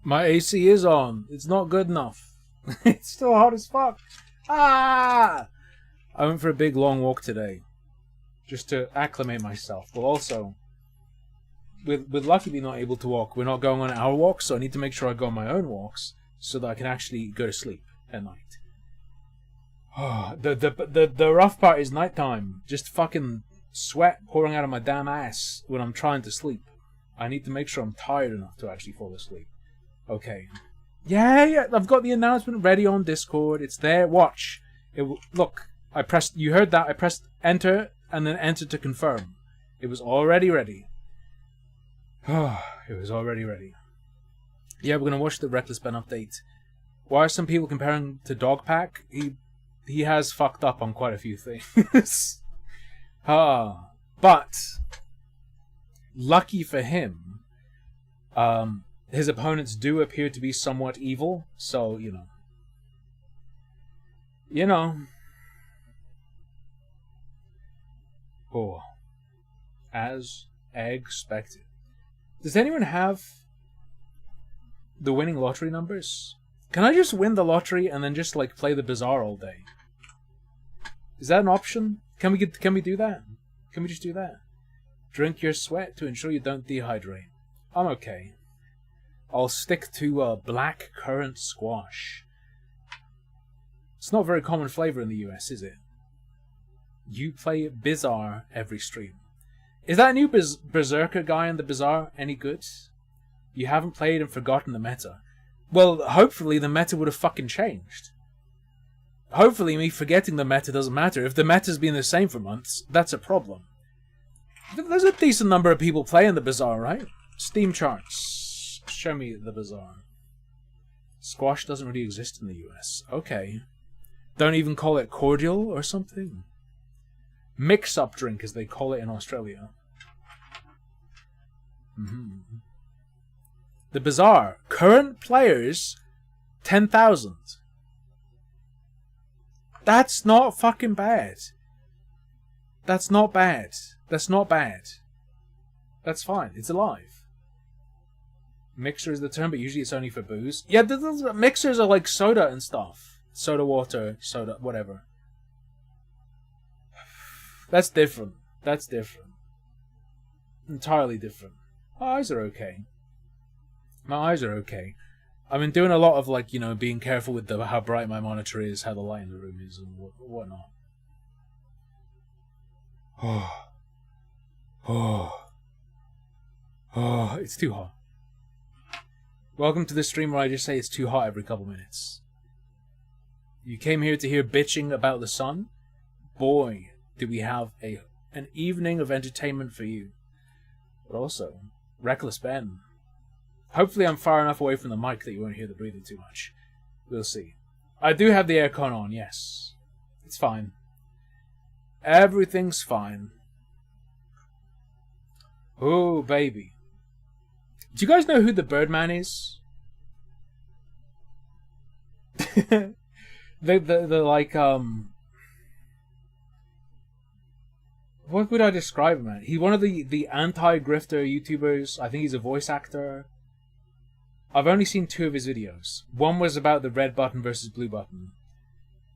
My AC is on. It's not good enough. It's still hot as fuck. Ah! I went for a big long walk today. Just to acclimate myself. But also, with Lucky being not able to walk, we're not going on our walks, so I need to make sure I go on my own walks so that I can actually go to sleep at night. Oh, the rough part is nighttime. Just fucking sweat pouring out of my damn ass when I'm trying to sleep. I need to make sure I'm tired enough to actually fall asleep. Okay. Yeah, I've got the announcement ready on Discord. It's there. Watch. Look, you heard that. I pressed enter and then enter to confirm. It was already ready. It was already ready. Yeah, we're gonna watch the Reckless Ben update. Why are some people comparing to Dogpack? He has fucked up on quite a few things. But lucky for him, his opponents do appear to be somewhat evil, so you know. Oh, as expected. Does anyone have the winning lottery numbers? Can I just win the lottery and then just like play the Bazaar all day? Is that an option? Can we do that? Can we just do that? Drink your sweat to ensure you don't dehydrate. I'm okay. I'll stick to black currant squash. It's not a very common flavor in the US, is it? You play Bizarre every stream. Is that new Berserker guy in the Bazaar any good? You haven't played and forgotten the meta. Well, hopefully the meta would have fucking changed. Hopefully me forgetting the meta doesn't matter. If the meta's been the same for months, that's a problem. There's a decent number of people playing the Bazaar, right? Steam charts. Show me the Bazaar. Squash doesn't really exist in the US. Okay. Don't even call it cordial or something? Mix-up drink, as they call it in Australia. The Bazaar. Current players, 10,000. That's not fucking bad. That's not bad. That's not bad. That's fine. It's alive. Mixer is the term, but usually it's only for booze. Yeah, the mixers are like soda and stuff. Soda water, soda, whatever. That's different. That's different. Entirely different. My eyes are okay. My eyes are okay. I've been doing a lot of like, being careful with how bright my monitor is, how the light in the room is, and whatnot. It's too hot. Welcome to the stream where I just say it's too hot every couple minutes. You came here to hear bitching about the sun? Boy, do we have an evening of entertainment for you. But also, Reckless Ben. Hopefully I'm far enough away from the mic that you won't hear the breathing too much. We'll see. I do have the aircon on, yes. It's fine. Everything's fine. Oh, baby. Do you guys know who the Birdman is? the what would I describe him as? He's one of the anti-grifter YouTubers. I think he's a voice actor. I've only seen 2 of his videos. One was about the red button versus blue button.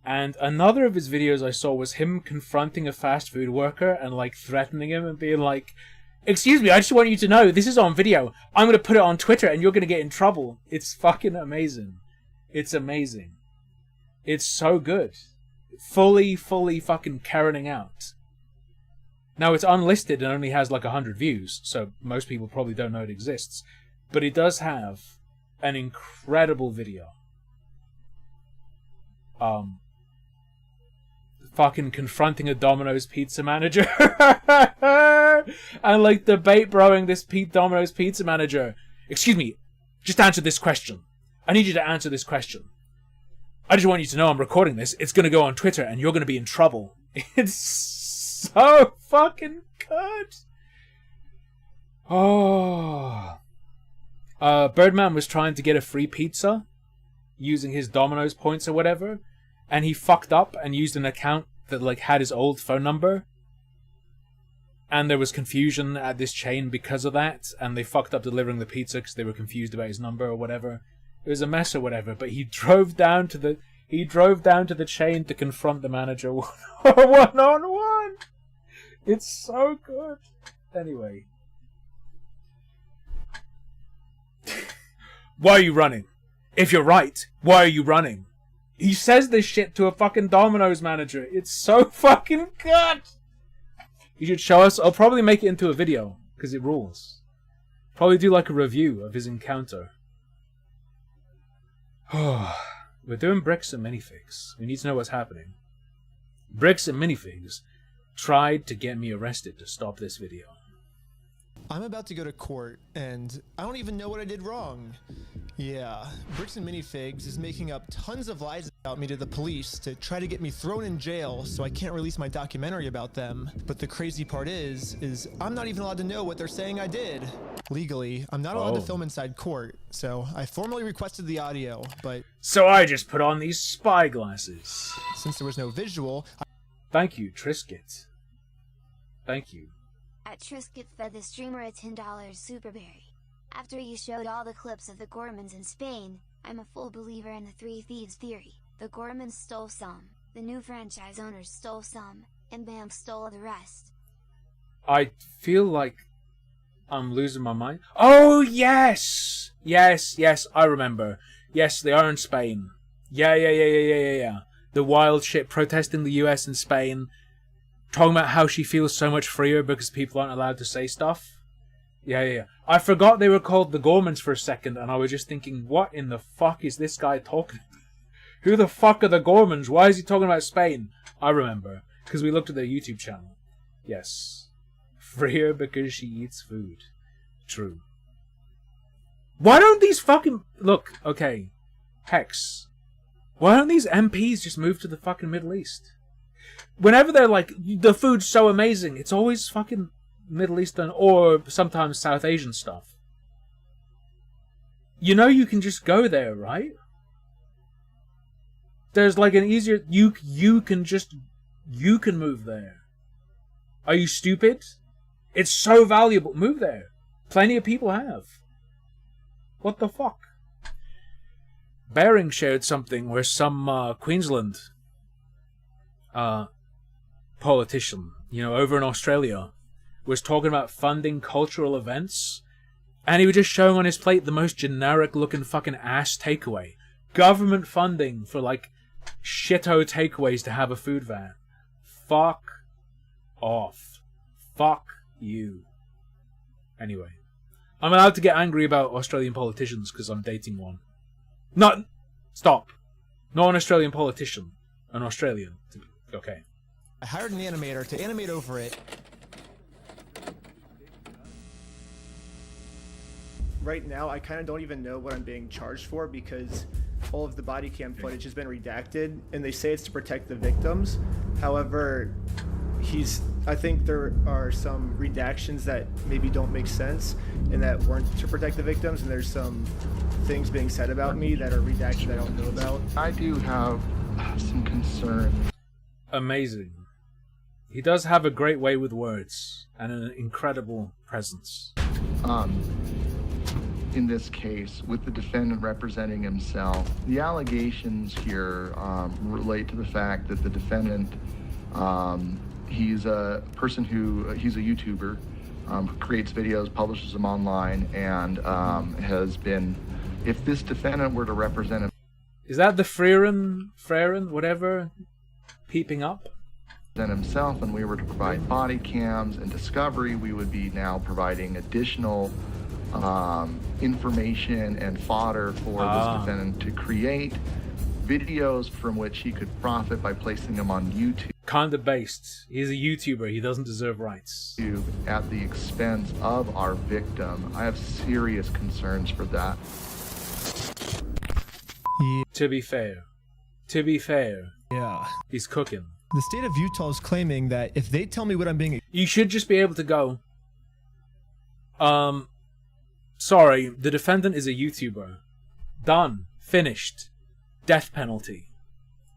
And another of his videos I saw was him confronting a fast food worker and like threatening him and being like, "Excuse me, I just want you to know, this is on video. I'm going to put it on Twitter and you're going to get in trouble." It's fucking amazing. It's amazing. It's so good. Fully fucking Karening out. Now it's unlisted and only has like 100 views, so most people probably don't know it exists. But it does have an incredible video. Fucking confronting a Domino's pizza manager. And like debate broing this Domino's pizza manager. "Excuse me, just answer this question. I need you to answer this question. I just want you to know I'm recording this. It's going to go on Twitter and you're going to be in trouble." It's so fucking good. Birdman was trying to get a free pizza using his Domino's points or whatever, and he fucked up and used an account that like had his old phone number. And there was confusion at this chain because of that, and they fucked up delivering the pizza because they were confused about his number or whatever. It was a mess or whatever, but he drove down to the chain to confront the manager one-on-one. It's so good. Anyway. Why are you running? If you're right, why are you running? He says this shit to a fucking Domino's manager. It's so fucking good. You should show us. I'll probably make it into a video, because it rules. Probably do like a review of his encounter. We're doing bricks and minifigs. We need to know what's happening. Bricks and minifigs tried to get me arrested to stop this video. I'm about to go to court, and I don't even know what I did wrong. Yeah, Bricks and Minifigs is making up tons of lies about me to the police to try to get me thrown in jail so I can't release my documentary about them. But the crazy part is I'm not even allowed to know what they're saying I did. Legally, I'm not allowed to film inside court, so I formally requested the audio, but... So I just put on these spy glasses. Since there was no visual... Thank you, Trisket. Thank you. At Trisket fed the streamer a $10 superberry. After you showed all the clips of the Gormans in Spain, I'm a full believer in the Three Thieves theory. The Gormans stole some, the new franchise owners stole some, and BAM stole the rest. I feel like I'm losing my mind. Oh, yes! Yes, I remember. Yes, they are in Spain. Yeah. The wild shit protesting the US and Spain. Talking about how she feels so much freer because people aren't allowed to say stuff. Yeah. I forgot they were called the Gormans for a second, and I was just thinking, what in the fuck is this guy talking about? Who the fuck are the Gormans? Why is he talking about Spain? I remember, because we looked at their YouTube channel. Yes. Freer because she eats food. True. Why don't these fucking... Look, okay. Hex. Why don't these MPs just move to the fucking Middle East? Whenever they're like, the food's so amazing, it's always fucking Middle Eastern or sometimes South Asian stuff. You know you can just go there, right? There's like an easier... You can move there. Are you stupid? It's so valuable. Move there. Plenty of people have. What the fuck? Bering shared something where some Queensland politician, over in Australia, was talking about funding cultural events, and he was just showing on his plate the most generic looking fucking ass takeaway. Government funding for like shito takeaways to have a food van. Fuck off. Fuck you. Anyway, I'm allowed to get angry about Australian politicians because I'm dating one. Not... Stop. Not an Australian politician. An Australian. Okay. I hired an animator to animate over it. Right now, I kind of don't even know what I'm being charged for because all of the body cam footage has been redacted, and they say it's to protect the victims. However, I think there are some redactions that maybe don't make sense and that weren't to protect the victims, and there's some things being said about me that are redacted I don't know about. I do have some concern. Amazing. He does have a great way with words and an incredible presence. In this case, with the defendant representing himself, the allegations here relate to the fact that the defendant, he's a person he's a YouTuber, who creates videos, publishes them online, and has been, if this defendant were to represent him... Is that the Freren, whatever, peeping up? ...himself, and we were to provide body cams and discovery, we would be now providing additional information and fodder for this defendant to create videos from which he could profit by placing them on YouTube. Kinda based. He's a YouTuber. He doesn't deserve rights. At the expense of our victim. I have serious concerns for that. Yeah. To be fair. Yeah. He's cooking. The state of Utah is claiming that if they tell me what I'm being... You should just be able to go, sorry, the defendant is a YouTuber. Done. Finished. Death penalty.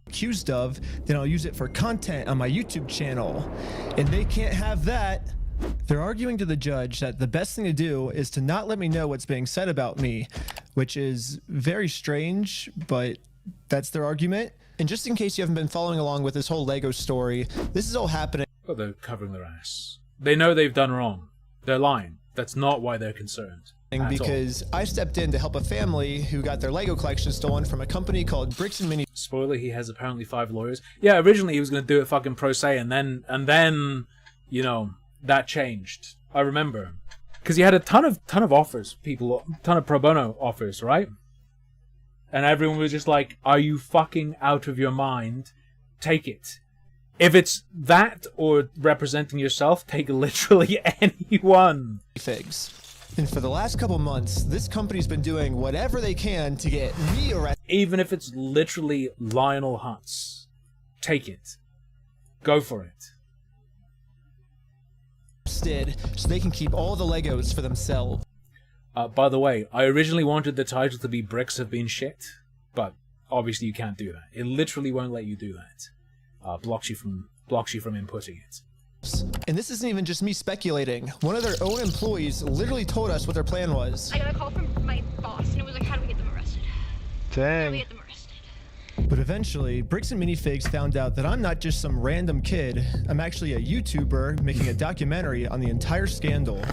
...accused of, then I'll use it for content on my YouTube channel. And they can't have that They're arguing to the judge that the best thing to do is to not let me know what's being said about me, which is very strange, but that's their argument. And just in case you haven't been following along with this whole Lego story, this is all happening. But they're covering their ass. They know they've done wrong. They're lying. That's not why they're concerned. Because I stepped in to help a family who got their Lego collection stolen from a company called Bricks and Mini. Spoiler, he has apparently 5 lawyers. Yeah, originally he was going to do it fucking pro se, and then, you know, that changed. I remember. Because he had a ton of offers, ton of pro bono offers, right? And everyone was just like, are you fucking out of your mind? Take it. If it's that or representing yourself, take literally anyone. Figs. And for the last couple months, this company's been doing whatever they can to get me arrested. Even if it's literally Lionel Hutz. Take it. Go for it. So they can keep all the Legos for themselves. By the way, I originally wanted the title to be Bricks Have Been Shit, but obviously you can't do that. It literally won't let you do that. Blocks you from inputting it. And this isn't even just me speculating. One of their own employees literally told us what their plan was. I got a call from my boss, and it was like, how do we get them arrested? How do we Dang. get them arrested? But eventually, Bricks and Minifigs found out that I'm not just some random kid. I'm actually a YouTuber making a documentary on the entire scandal.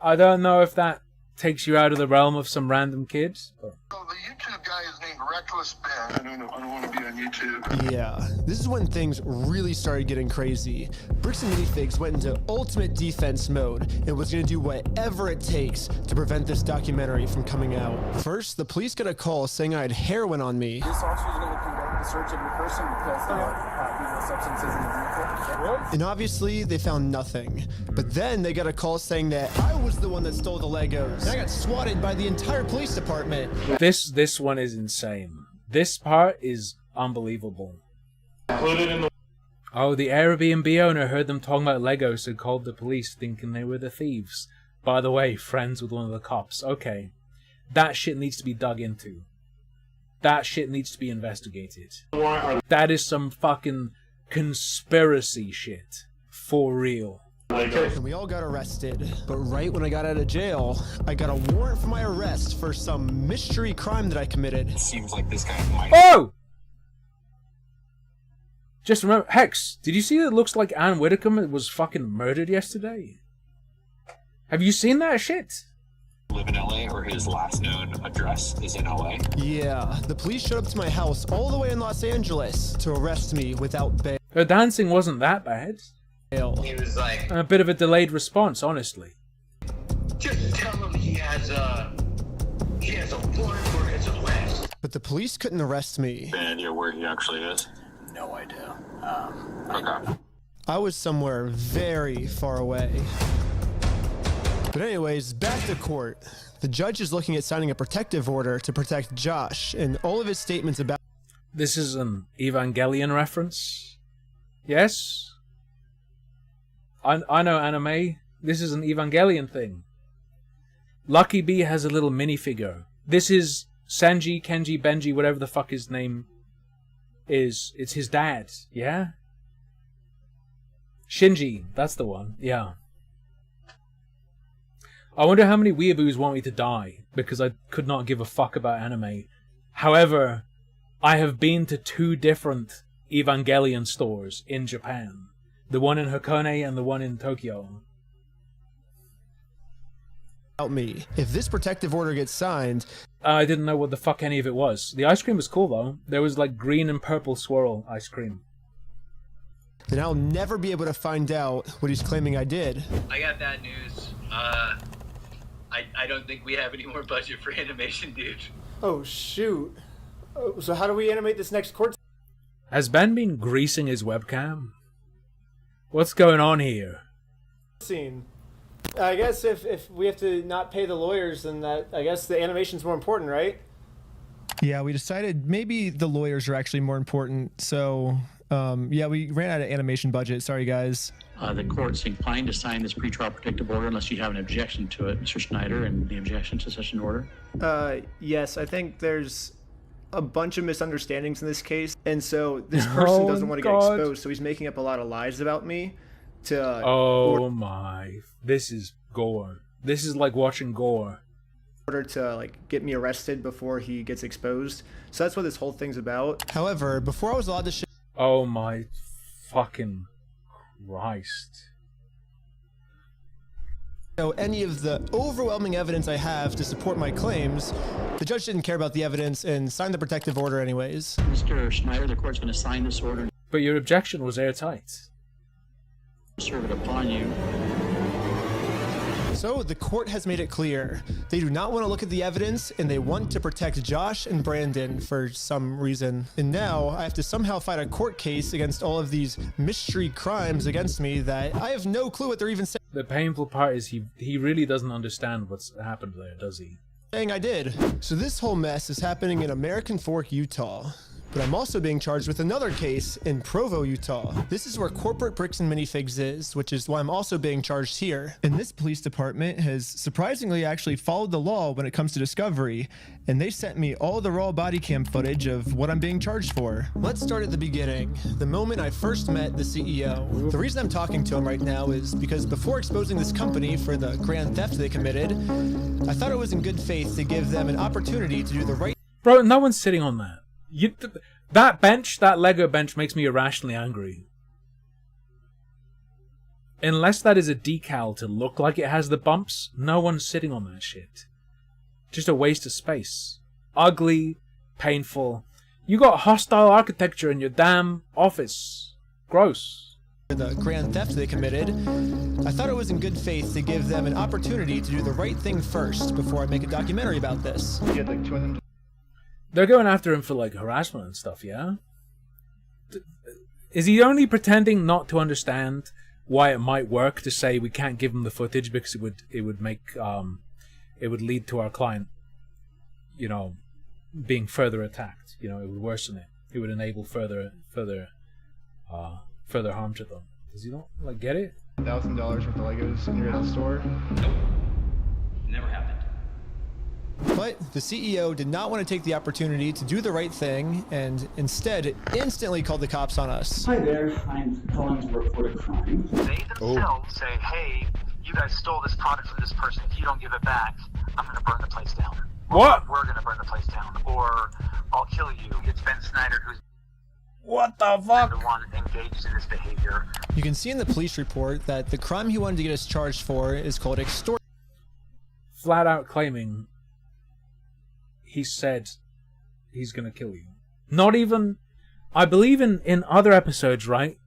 I don't know if that takes you out of the realm of some random kids. But... So the YouTube guy is named Reckless Ben. I don't want to be on YouTube. Yeah, this is when things really started getting crazy. Bricks and Minifigs went into ultimate defense mode and was going to do whatever it takes to prevent this documentary from coming out. First, the police got a call saying I had heroin on me. This officer is going to conduct the search of your person because there are substances in the vehicle. Really? And obviously, they found nothing. But then they got a call saying that I was the one that stole the Legos. And I got swatted by the entire police department. This one is insane. This part is unbelievable. Oh, the Airbnb owner heard them talking about Legos, so called the police thinking they were the thieves. By the way, friends with one of the cops. Okay. That shit needs to be dug into. That shit needs to be investigated. That is some fucking conspiracy shit. For real. And we all got arrested. But right when I got out of jail, I got a warrant for my arrest for some mystery crime that I committed. Seems like this guy might. Oh! Just remember, Hex, did you see that it looks like Ann Widdecombe was fucking murdered yesterday? Have you seen that shit? Live in LA, or his last known address is in LA. Yeah, the police showed up to my house all the way in Los Angeles to arrest me without bail. Her dancing wasn't that bad. He was like, A bit of a delayed response, honestly. just tell him he has a warrant for his arrest. But the police couldn't arrest me. Any idea where he actually is? No idea. Okay. I was somewhere very far away. But anyways, back to court. The judge is looking at signing a protective order to protect Josh, and all of his statements about... This is an Evangelion reference. Yes? I know anime. This is an Evangelion thing. Lucky Bee has a little minifigure. This is Sanji, Kenji, Benji, whatever the fuck his name is. It's his dad, yeah? Shinji, that's the one, yeah. I wonder how many weeaboos want me to die, because I could not give a fuck about anime. However, I have been to 2 different Evangelion stores in Japan. The one in Hakone and the one in Tokyo. me. If this protective order gets signed... I didn't know what the fuck any of it was. The ice cream was cool, though. There was, like, green and purple swirl ice cream. Then I'll never be able to find out what he's claiming I did. I got bad news. I don't think we have any more budget for animation, dude. Oh, shoot. Oh, so how do we animate this next court Has Ben been greasing his webcam? What's going on here? scene? I guess if we have to not pay the lawyers, then I guess the animation's more important, right? Yeah, we decided maybe the lawyers are actually more important. So, yeah, we ran out of animation budget. Sorry, guys. The court's inclined to sign this pretrial protective order unless you have an objection to it, Mr. Schneider, and the objection to such an order. Yes, I think there's a bunch of misunderstandings in this case, and so this person doesn't want to get exposed, so he's making up a lot of lies about me. to Oh my. This is gore. This is like watching gore. order to like get me arrested before he gets exposed. So that's what this whole thing's about. However, before I was allowed to Oh my fucking Christ. show any of the overwhelming evidence I have to support my claims, the judge didn't care about the evidence and signed the protective order anyways. Mr. Schneider, the court's going to sign this order and But your objection was airtight. serve it upon you. So the court has made it clear they do not want to look at the evidence and they want to protect Josh and Brandon for some reason. And now I have to somehow fight a court case against all of these mystery crimes against me that I have no clue what they're even The painful part is he really doesn't understand what's happened there, does he? saying I did. So this whole mess is happening in American Fork, Utah. But I'm also being charged with another case in Provo, Utah. This is where corporate Bricks and Minifigs is, which is why I'm also being charged here. And this police department has surprisingly actually followed the law when it comes to discovery, and they sent me all the raw body cam footage of what I'm being charged for. Let's start at the beginning, the moment I first met the CEO. The reason I'm talking to him right now is because before exposing this company for the grand theft they committed, I thought it was in good faith to give them an opportunity to do the right. Bro, no one's sitting on that. That bench, that Lego bench, makes me irrationally angry. Unless that is a decal to look like it has the bumps, no one's sitting on that shit. Just a waste of space. Ugly, painful. You got hostile architecture in your damn office. Gross. The grand theft they committed, I thought it was in good faith to give them an opportunity to do the right thing first before I make a documentary about this. You had like two of them. They're going after him for like harassment and stuff, yeah? Is he only pretending not to understand why it might work to say we can't give him the footage because it would make it would lead to our client, you know, being further attacked. You know, it would worsen it. It would enable further harm to them. Does he not like get it? $1,000 worth of Legos in your store. Nope. Never happened. But the CEO did not want to take the opportunity to do the right thing and instead instantly called the cops on us. Hi there, I'm calling to report a crime. They themselves say, hey, you guys stole this product from this person. If you don't give it back, I'm going to burn the place down. What? We're going to burn the place down. Or I'll kill you. It's Ben Snyder who's what the fuck? The one engaged in this behavior. You can see in the police report that the crime he wanted to get us charged for is called extortion. Flat out claiming he said he's gonna kill you. Not even... I believe in other episodes, right?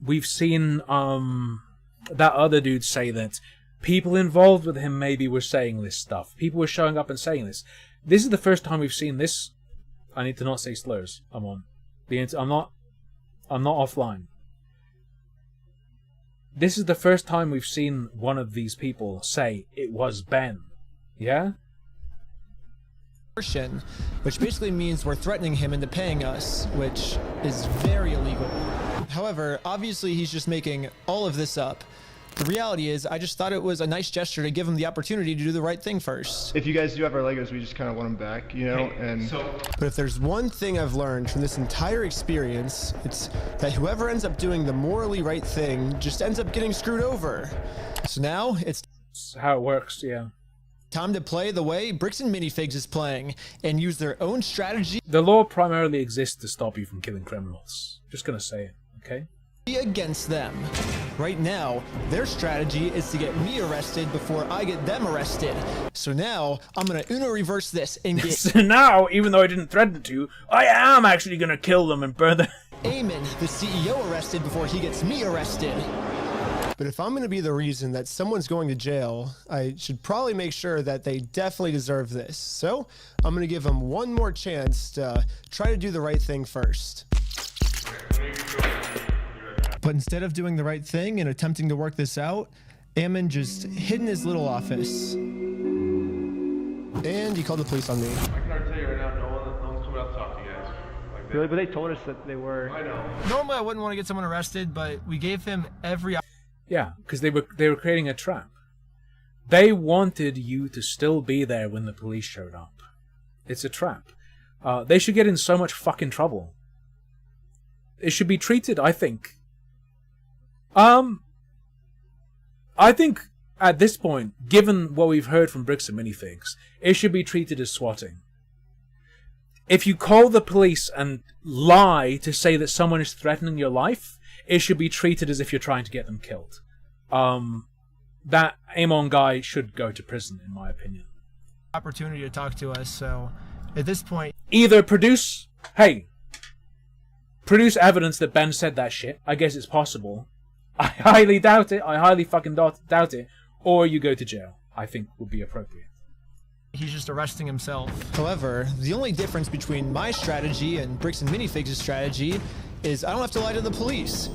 We've seen that other dude say that people involved with him maybe were saying this stuff. People were showing up and saying this. This is the first time we've seen this. I need to not say slurs. I'm on. I'm not offline. This is the first time we've seen one of these people say it was Ben. Yeah? Which basically means we're threatening him into paying us, which is very illegal. However, obviously he's just making all of this up. The reality is, I just thought it was a nice gesture to give him the opportunity to do the right thing first. If you guys do have our Legos, we just kind of want them back, you know? But if there's one thing I've learned from this entire experience, it's that whoever ends up doing the morally right thing just ends up getting screwed over. So now, it's how it works, yeah. Time to play the way Bricks and Minifigs is playing, and use their own strategy. The law primarily exists to stop you from killing criminals. Just gonna say it, okay? Against them. Right now, their strategy is to get me arrested before I get them arrested. So now, I'm gonna Uno reverse this and get so now, even though I didn't threaten to, I am actually gonna kill them and burn them. Eamon, the CEO, arrested before he gets me arrested. But if I'm gonna be the reason that someone's going to jail, I should probably make sure that they definitely deserve this. So, I'm gonna give them one more chance to try to do the right thing first. But instead of doing the right thing and attempting to work this out, Eamon just hid in his little office. And he called the police on me. I can already tell you right now, no one's coming out to talk to you guys. Like Really? But they told us that they were. I know. Normally I wouldn't want to get someone arrested, but we gave him every... Yeah, because they were creating a trap. They wanted you to still be there when the police showed up. It's a trap. They should get in so much fucking trouble. It should be treated, I think. I think at this point, given what we've heard from Bricks and Minifigs, it should be treated as swatting. If you call the police and lie to say that someone is threatening your life, it should be treated as if you're trying to get them killed. That Amon guy should go to prison, in my opinion. Opportunity to talk to us, so at this point... Either produce evidence that Ben said that shit. I guess it's possible. I highly doubt it. I highly fucking doubt it. Or you go to jail, I think would be appropriate. He's just arresting himself. However, the only difference between my strategy and Bricks and Minifigs' strategy is I don't have to lie to the police.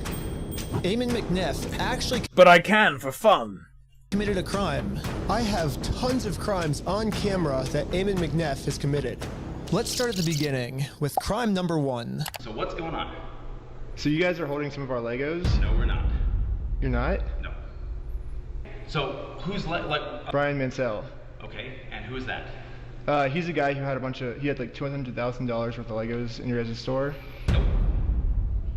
Eamon McNeff actually... But I can, for fun. ...committed a crime. I have tons of crimes on camera that Eamon McNeff has committed. Let's start at the beginning with crime number 1. So what's going on? So you guys are holding some of our Legos? No, we're not. You're not? No. So who's Brian Mansell. Okay, and who is that? He's a guy who had he had like $200,000 worth of Legos in your guys' store. Nope.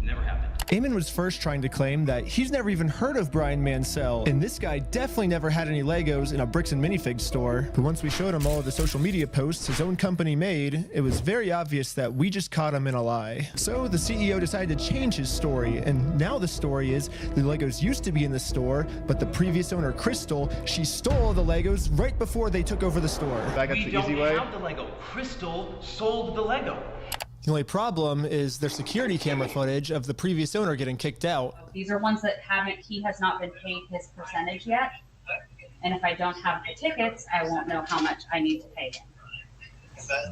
Never happened. Eamon was first trying to claim that he's never even heard of Brian Mansell, and this guy definitely never had any Legos in a Bricks and Minifigs store. But once we showed him all of the social media posts his own company made, it was very obvious that we just caught him in a lie. So the CEO decided to change his story, and now the story is the Legos used to be in the store, but the previous owner, Crystal, she stole the Legos right before they took over the store. Back up We the don't easy way. have the Lego. Crystal sold the Lego. The only problem is their security camera footage of the previous owner getting kicked out. These are ones that he has not been paid his percentage yet. And if I don't have the tickets, I won't know how much I need to pay him.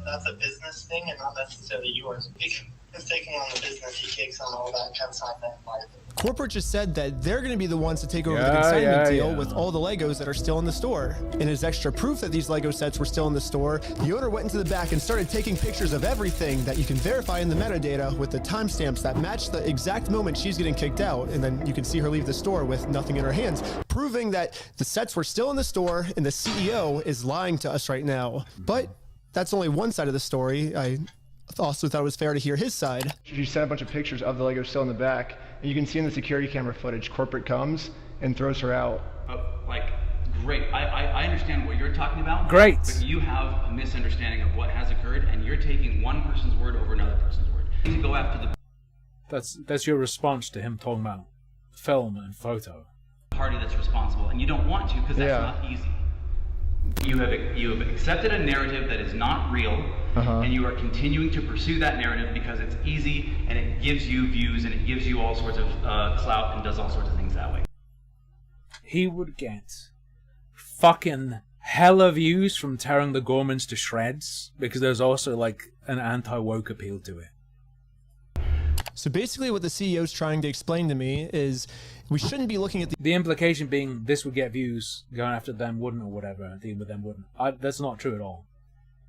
That's a business thing and not necessarily yours. He's taking on the business, he takes on all that consignment liability. Corporate just said that they're going to be the ones to take over the consignment deal with all the Legos that are still in the store. And as extra proof that these Lego sets were still in the store, the owner went into the back and started taking pictures of everything that you can verify in the metadata with the timestamps that match the exact moment she's getting kicked out. And then you can see her leave the store with nothing in her hands, proving that the sets were still in the store and the CEO is lying to us right now. But that's only one side of the story. I also thought it was fair to hear his side. You sent a bunch of pictures of the Legos still in the back, and you can see in the security camera footage, corporate comes and throws her out. Great. I understand what you're talking about. Great. But you have a misunderstanding of what has occurred, and you're taking one person's word over another person's word. You need to go after the That's your response to him talking about film and photo. party that's responsible, and you don't want to because that's not easy. You have accepted a narrative that is not real, and you are continuing to pursue that narrative because it's easy and it gives you views and it gives you all sorts of clout and does all sorts of things that way. He would get fucking hella views from tearing the Gormans to shreds because there's also like an anti-woke appeal to it. So basically what the CEO's trying to explain to me is we shouldn't be looking at the implication being this would get views, going after them wouldn't, or whatever, dealing with them wouldn't. That's not true at all.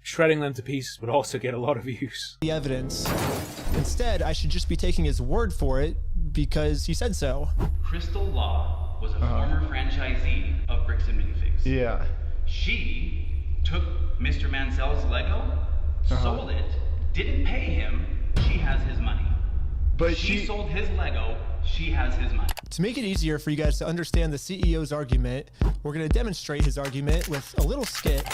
Shredding them to pieces would also get a lot of views. The evidence. Instead, I should just be taking his word for it because he said so. Crystal Law was a former franchisee of Bricks and Minifigs. Yeah. She took Mr. Mansell's Lego, sold it, didn't pay him, she has his money. But she sold his Lego, she has his money. To make it easier for you guys to understand the CEO's argument, we're going to demonstrate his argument with a little skit.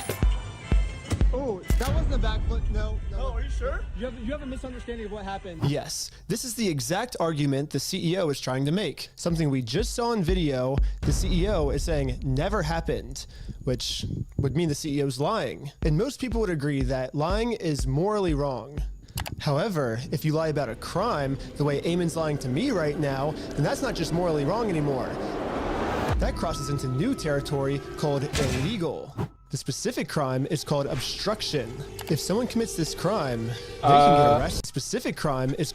Oh, that wasn't a backflip. No. Oh, are you sure? You have a misunderstanding of what happened. Yes, this is the exact argument the CEO is trying to make. Something we just saw in video, the CEO is saying never happened, which would mean the CEO's lying. And most people would agree that lying is morally wrong. However, if you lie about a crime, the way Eamon's lying to me right now, then that's not just morally wrong anymore. That crosses into new territory called illegal. The specific crime is called obstruction. If someone commits this crime, they can get arrested. Specific crime is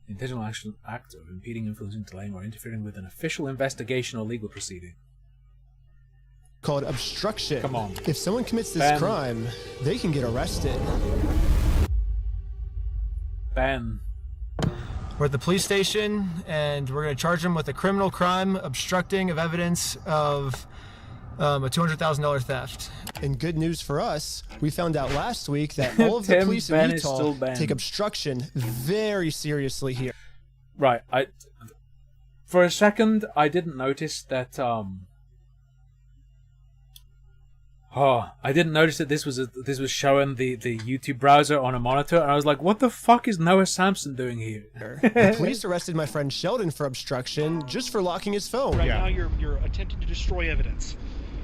the intentional act of impeding, influencing, delaying, or interfering with an official investigation or legal proceeding. Called obstruction. Come on. If someone commits this crime, they can get arrested. Ben. We're at the police station, and we're going to charge him with a criminal crime, obstructing of evidence of a $200,000 theft. And good news for us, we found out last week that all of the police in Utah take obstruction very seriously here. Right, For a second, I didn't notice that, I didn't notice that this was showing the YouTube browser on a monitor, and I was like, what the fuck is Noah Sampson doing here? The police arrested my friend Sheldon for obstruction just for locking his phone. Right now, you're attempting to destroy evidence.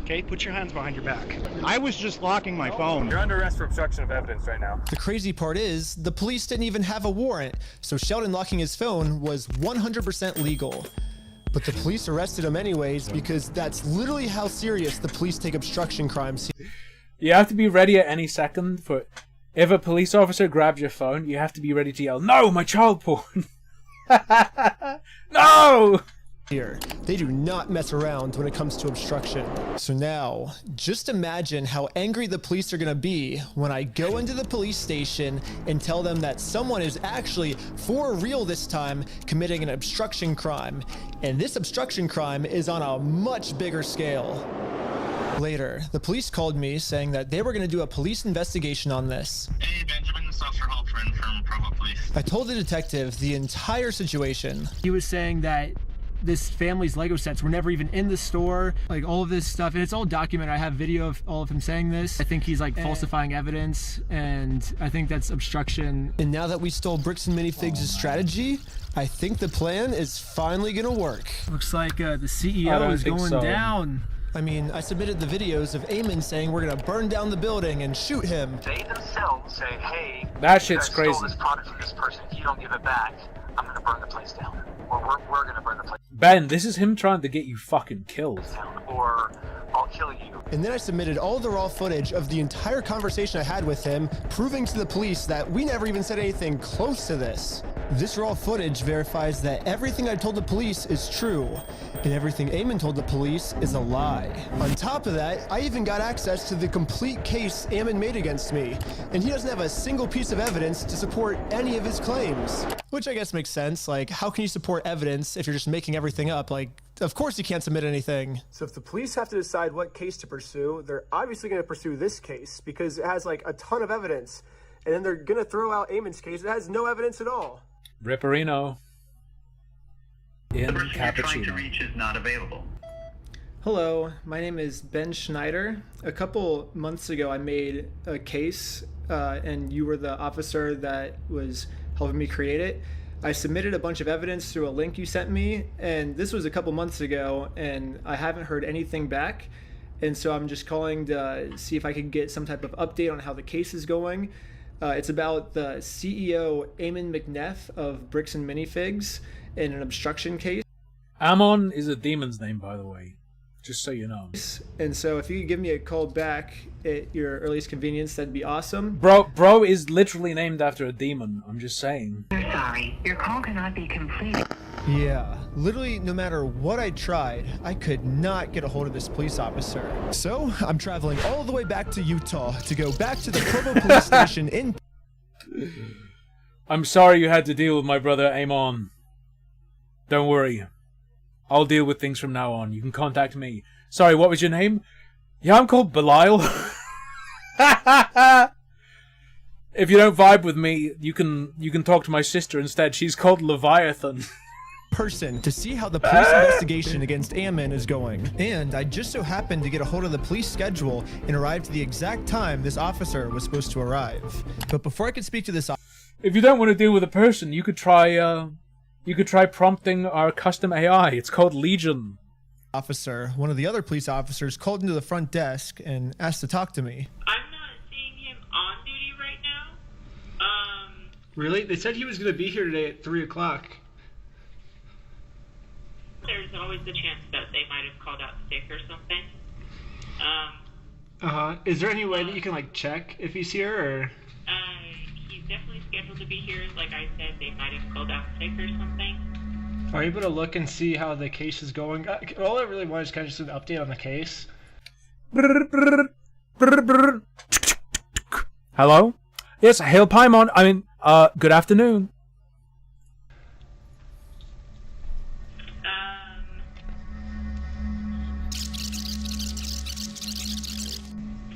Okay, put your hands behind your back. I was just locking my phone. You're under arrest for obstruction of evidence right now. The crazy part is, the police didn't even have a warrant, so Sheldon locking his phone was 100% legal. But the police arrested him anyways, because that's literally how serious the police take obstruction crimes. You have to be ready at any second for... If a police officer grabs your phone, you have to be ready to yell, "No, my child porn!" No! Here, they do not mess around when it comes to obstruction. So now, just imagine how angry the police are gonna be when I go into the police station and tell them that someone is actually, for real this time, committing an obstruction crime. And this obstruction crime is on a much bigger scale. Later, the police called me saying that they were gonna do a police investigation on this. Hey, Benjamin, this is Officer Halpern from Provo Police. I told the detective the entire situation. He was saying that this family's Lego sets were never even in the store, like all of this stuff, and it's all documented. I have video of all of him saying this. I think he's like falsifying evidence, and I think that's obstruction. And now that we stole Bricks and Minifigs' strategy, I think the plan is finally gonna work. Looks like the CEO is going down. I mean, I submitted the videos of Eamon saying we're gonna burn down the building and shoot him. They themselves say, hey, that shit's crazy. Stole this product from this person. If you don't give it back, I'm gonna burn the place down. Or we're gonna burn the place Ben, this is him trying to get you fucking killed. down. Or I'll kill you. And then I submitted all the raw footage of the entire conversation I had with him, proving to the police that we never even said anything close to this. This raw footage verifies that everything I told the police is true, and everything Eamon told the police is a lie. On top of that, I even got access to the complete case Eamon made against me, and he doesn't have a single piece of evidence to support any of his claims. Which I guess makes sense. Like, how can you support evidence if you're just making everything up? Like, of course you can't submit anything. So if the police have to decide what case to pursue, they're obviously going to pursue this case because it has like a ton of evidence. And then they're going to throw out Eamon's case. It has no evidence at all. Ripperino. In The person you're trying to cappuccino. reach is not available. Hello, my name is Ben Schneider. A couple months ago, I made a case, and you were the officer that was helping me create it. I submitted a bunch of evidence through a link you sent me, and this was a couple months ago, and I haven't heard anything back. And so I'm just calling to see if I could get some type of update on how the case is going. It's about the CEO, Eamon McNeff of Bricks and Minifigs, in an obstruction case. Amon is a demon's name, by the way. Just so you know. And so if you could give me a call back at your earliest convenience, that'd be awesome. Bro is literally named after a demon. I'm just saying. We're sorry. Your call cannot be completed. Yeah, literally no matter what I tried, I could not get a hold of this police officer. So I'm traveling all the way back to Utah to go back to the Provo police station in... I'm sorry you had to deal with my brother Amon. Don't worry. I'll deal with things from now on. You can contact me. Sorry, what was your name? Yeah, I'm called Belial. If you don't vibe with me, you can talk to my sister instead. She's called Leviathan. Person to see how the police investigation against Eamon is going. And I just so happened to get a hold of the police schedule and arrived at the exact time this officer was supposed to arrive. But before I could speak to this if you don't want to deal with a person, you could try prompting our custom AI. It's called Legion. Officer, one of the other police officers called into the front desk and asked to talk to me. I'm not seeing him on duty right now. Really? They said he was going to be here today at 3 o'clock. There's always the chance that they might have called out sick or something. Is there any way that you can like check if he's here, or? He's definitely scheduled to be here. Like I said, they might have called out sick or something. Are you able to look and see how the case is going? All I really want is kind of just an update on the case. Hello? Yes, Hail Paimon. I mean, good afternoon.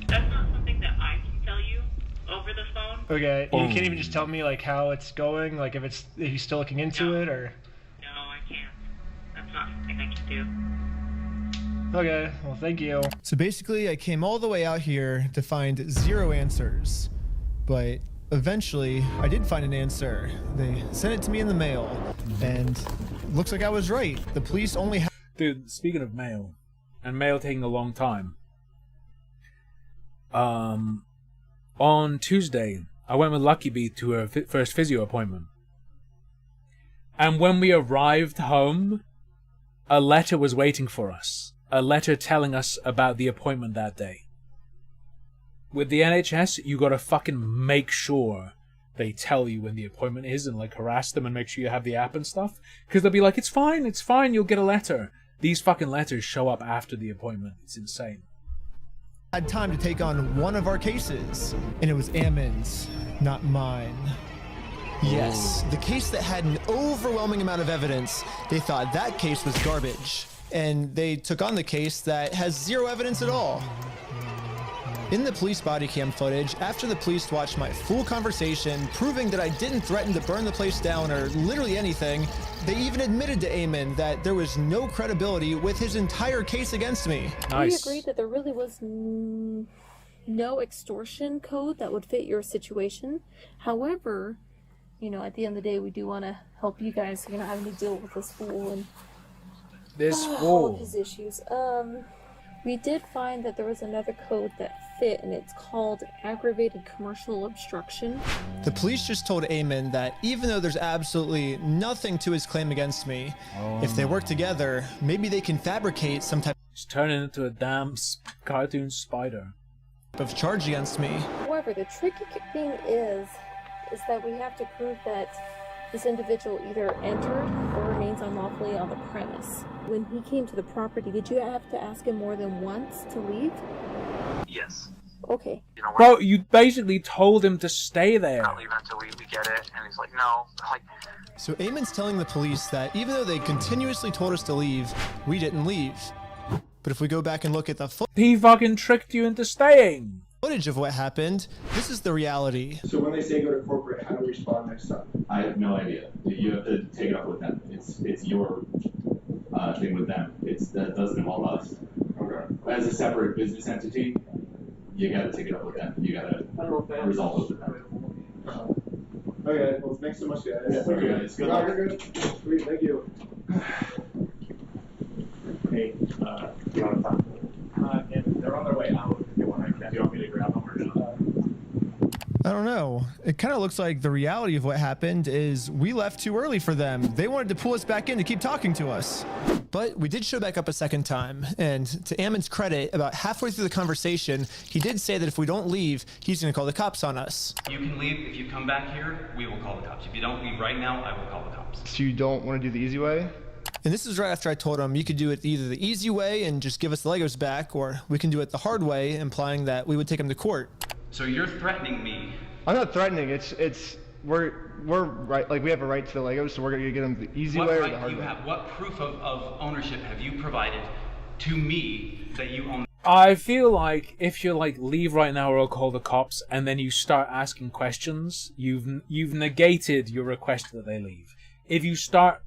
That's not something that I can tell you over the phone. Okay, you can't even just tell me like how it's going, like if he's still looking into it, or? No, I can't. not something I can do. Okay, well, thank you. So basically, I came all the way out here to find 0 answers. But eventually, I did find an answer. They sent it to me in the mail. And looks like I was right. The police only have... Dude, speaking of mail, and mail taking a long time. On Tuesday, I went with Lucky Bee to her first physio appointment. And when we arrived home, a letter was waiting for us. A letter telling us about the appointment that day. With the NHS, you gotta fucking make sure they tell you when the appointment is and like harass them and make sure you have the app and stuff. Because they'll be like, it's fine, you'll get a letter. These fucking letters show up after the appointment. It's insane. Had time to take on one of our cases, and it was Ammon's, not mine. Yes, the case that had an overwhelming amount of evidence. They thought that case was garbage, and they took on the case that has 0 evidence at all. In the police body cam footage, after the police watched my full conversation, proving that I didn't threaten to burn the place down or literally anything, they even admitted to Ammon that there was no credibility with his entire case against me. Nice. We agreed that there really was no extortion code that would fit your situation. However, you know, at the end of the day, we do want to help you guys so you're not having to deal with this fool and all of his issues. We did find that there was another code that fit, and it's called aggravated commercial obstruction. The police just told Ammon that even though there's absolutely nothing to his claim against me, if they work together, maybe they can fabricate some type He's turning into a damn cartoon spider of charge against me. However, the tricky thing is that we have to prove that this individual either entered or remains unlawfully on the premise. When he came to the property, did you have to ask him more than once to leave? Yes. Okay. You know, bro, you basically told him to stay there. Not leaving until we get it, and he's like, no. Like, so Ammon's telling the police that even though they continuously told us to leave, we didn't leave. But if we go back and look at the he fucking tricked you into staying. Footage of what happened, this is the reality. So when they say go to corporate, how do we respond next time? I have no idea. You have to take it up with them. It's your thing with them. That doesn't involve us. Okay. As a separate business entity, you got to take it up with them. You got to resolve it with them. Okay. Well, thanks so much, guys. Yeah, sorry, guys. Good luck. Sweet. Thank you. Hey, do you want to talk? They're on their way out. If you want me to grab them or not? I don't know. It kind of looks like the reality of what happened is we left too early for them. They wanted to pull us back in to keep talking to us. But we did show back up a second time, and to Ammon's credit, about halfway through the conversation, he did say that if we don't leave, he's going to call the cops on us. You can leave. If you come back here, we will call the cops. If you don't leave right now, I will call the cops. So you don't want to do the easy way? And this is right after I told him you could do it either the easy way and just give us the Legos back, or we can do it the hard way, implying that we would take him to court. So you're threatening me. I'm not threatening. We're right. Like, we have a right to the Legos, so we're gonna get them the easy way or the hard way. What proof of ownership have you provided to me that you own? I feel like if you like leave right now or I'll call the cops, and then you start asking questions, you've negated your request that they leave. If you start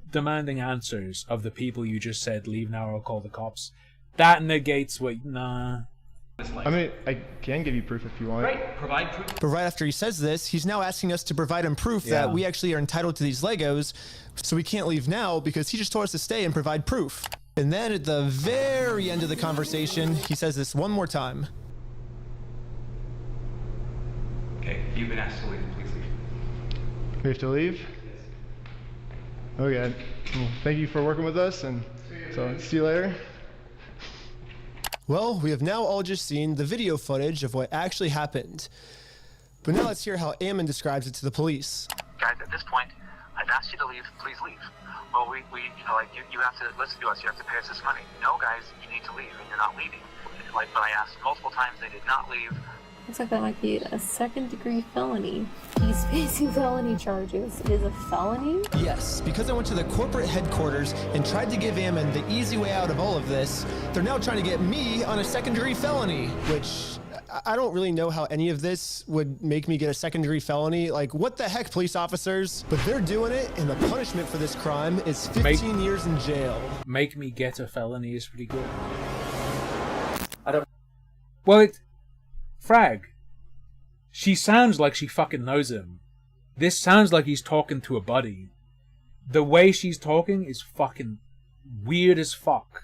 demanding answers of the people you just said leave now or I'll call the cops, that negates what. Nah. I mean, I can give you proof if you want. Right, provide proof. But right after he says this, he's now asking us to provide him proof that we actually are entitled to these Legos, so we can't leave now because he just told us to stay and provide proof. And then at the very end of the conversation, he says this one more time. Okay, you've been asked to leave. Please leave. We have to leave? Okay. Well, thank you for working with us, and so see you later. Well, we have now all just seen the video footage of what actually happened. But now let's hear how Ammon describes it to the police. Guys, at this point, I've asked you to leave. Please leave. Well, you know, like, you have to listen to us. You have to pay us this money. No, guys, you need to leave, and you're not leaving. Like, but I asked multiple times, they did not leave. Looks like that might be a second-degree felony. He's facing felony charges. It is a felony? Yes, because I went to the corporate headquarters and tried to give Ammon the easy way out of all of this, they're now trying to get me on a second-degree felony, which I don't really know how any of this would make me get a second-degree felony. Like, what the heck, police officers? But they're doing it, and the punishment for this crime is 15 years in jail. Make me get a felony is pretty good. I don't... Well, Frag. She sounds like she fucking knows him. This sounds like he's talking to a buddy. The way she's talking is fucking weird as fuck.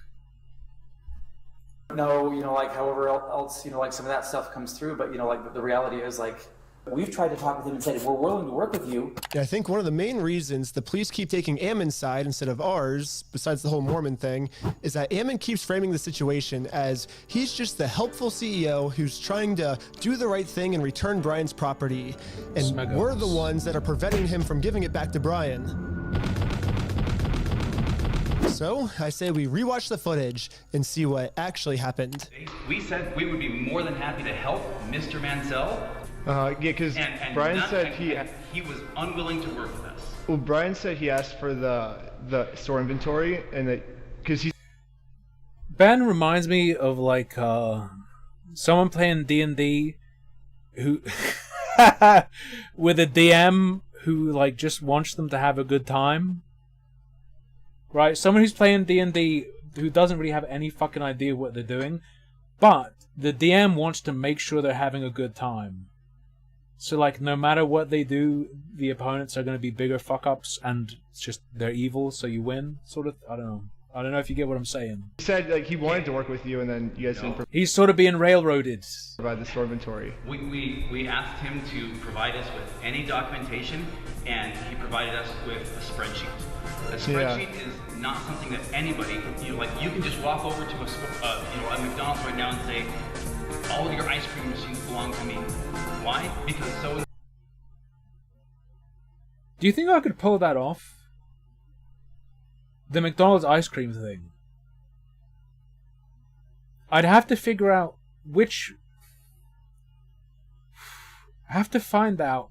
No, you know, like however else, you know, like some of that stuff comes through, but you know, like the reality is like we've tried to talk with him and said we're willing to work with you. Yeah, I think one of the main reasons the police keep taking Ammon's side instead of ours, besides the whole Mormon thing, is that Ammon keeps framing the situation as he's just the helpful CEO who's trying to do the right thing and return Brian's property, and we're the ones that are preventing him from giving it back to Brian. So, I say we rewatch the footage and see what actually happened. We said we would be more than happy to help Mr. Mansell. Yeah, because Brian said he was unwilling to work with us. Well, Brian said he asked for the store inventory, and that because he. Ben reminds me of like someone playing D&D who with a DM who like just wants them to have a good time. Right, someone who's playing D&D who doesn't really have any fucking idea what they're doing, but the DM wants to make sure they're having a good time. So, like, no matter what they do, the opponents are going to be bigger fuck-ups, and it's just, they're evil, so you win, sort of. I don't know. I don't know if you get what I'm saying. He said, like, he wanted to work with you, and then you guys didn't He's sort of being railroaded. Provide the store inventory. We asked him to provide us with any documentation, and he provided us with a spreadsheet. A spreadsheet is not something that anybody, you know, like you can just walk over to a McDonald's right now and say, all of your ice cream machines belong to me. Why? Because so. Do you think I could pull that off? The McDonald's ice cream thing. I'd have to figure out which. I have to find out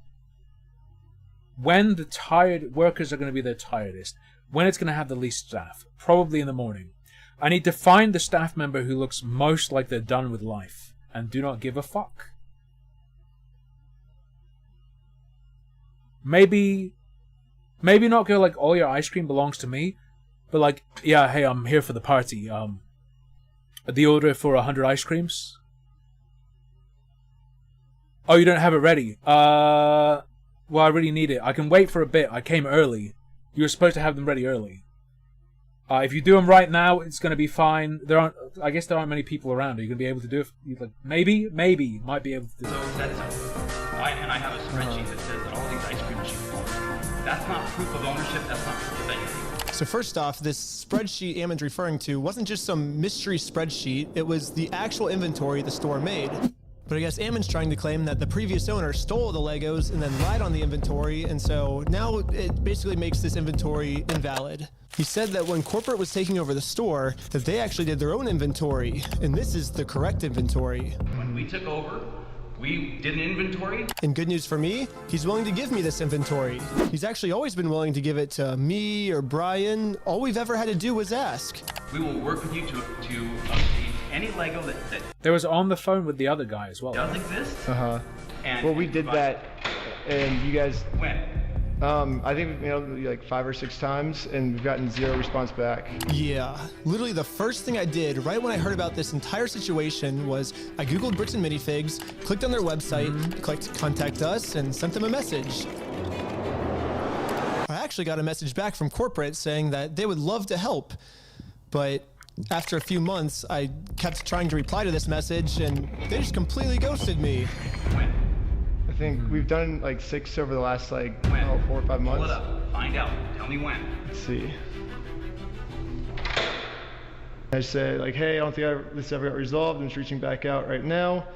when the tired workers are going to be their tiredest, when it's going to have the least staff, probably in the morning. I need to find the staff member who looks most like they're done with life and do not give a fuck. Maybe not go like, all your ice cream belongs to me, but like, yeah, hey, I'm here for the party. The order for 100 ice creams. Oh, you don't have it ready. Well, I really need it. I can wait for a bit. I came early. You were supposed to have them ready early. If you do them right now, it's going to be fine. I guess there aren't many people around. Are you going to be able to do it? Like, maybe, might be able to do it. And I have a spreadsheet that says that all these ice cream machines belong. That's not proof of ownership. That's not proof of anything. So first off, this spreadsheet Ammon's referring to wasn't just some mystery spreadsheet. It was the actual inventory the store made. But I guess Ammon's trying to claim that the previous owner stole the Legos and then lied on the inventory, and so now it basically makes this inventory invalid. He said that when corporate was taking over the store, that they actually did their own inventory, and this is the correct inventory. When we took over, we did an inventory. And good news for me, he's willing to give me this inventory. He's actually always been willing to give it to me or Brian. All we've ever had to do was ask. We will work with you to obtain any Lego that There was on the phone with the other guy as well. does exist. Well, we did that, and you guys. When? I think like 5 or 6 times, and we've gotten 0 response back. Yeah, literally the first thing I did right when I heard about this entire situation was I googled Bricks and Minifigs, clicked on their website, clicked contact us, and sent them a message. I actually got a message back from corporate saying that they would love to help, but after a few months, I kept trying to reply to this message, and they just completely ghosted me. When? I think we've done like 6 over the last 4 or 5 months. Pull it up. Find out. Tell me when. Let's see. I said like, hey, I don't think this ever got resolved. I'm just reaching back out right now.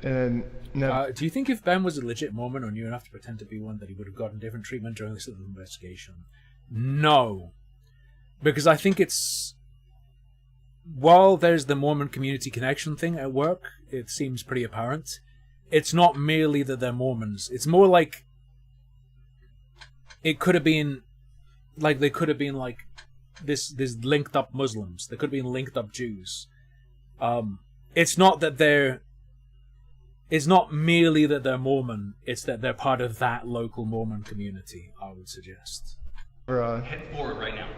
And then no. Do you think if Ben was a legit Mormon or knew enough to pretend to be one, that he would have gotten different treatment during this little investigation? No, because I think it's. While there's the Mormon community connection thing at work, it seems pretty apparent. It's not merely that they're Mormons. It's more like it could have been like they could have been like this linked up Muslims. They could have been linked up Jews. It's not that they're It's not merely that they're Mormon, it's that they're part of that local Mormon community, I would suggest. Hit forward right now.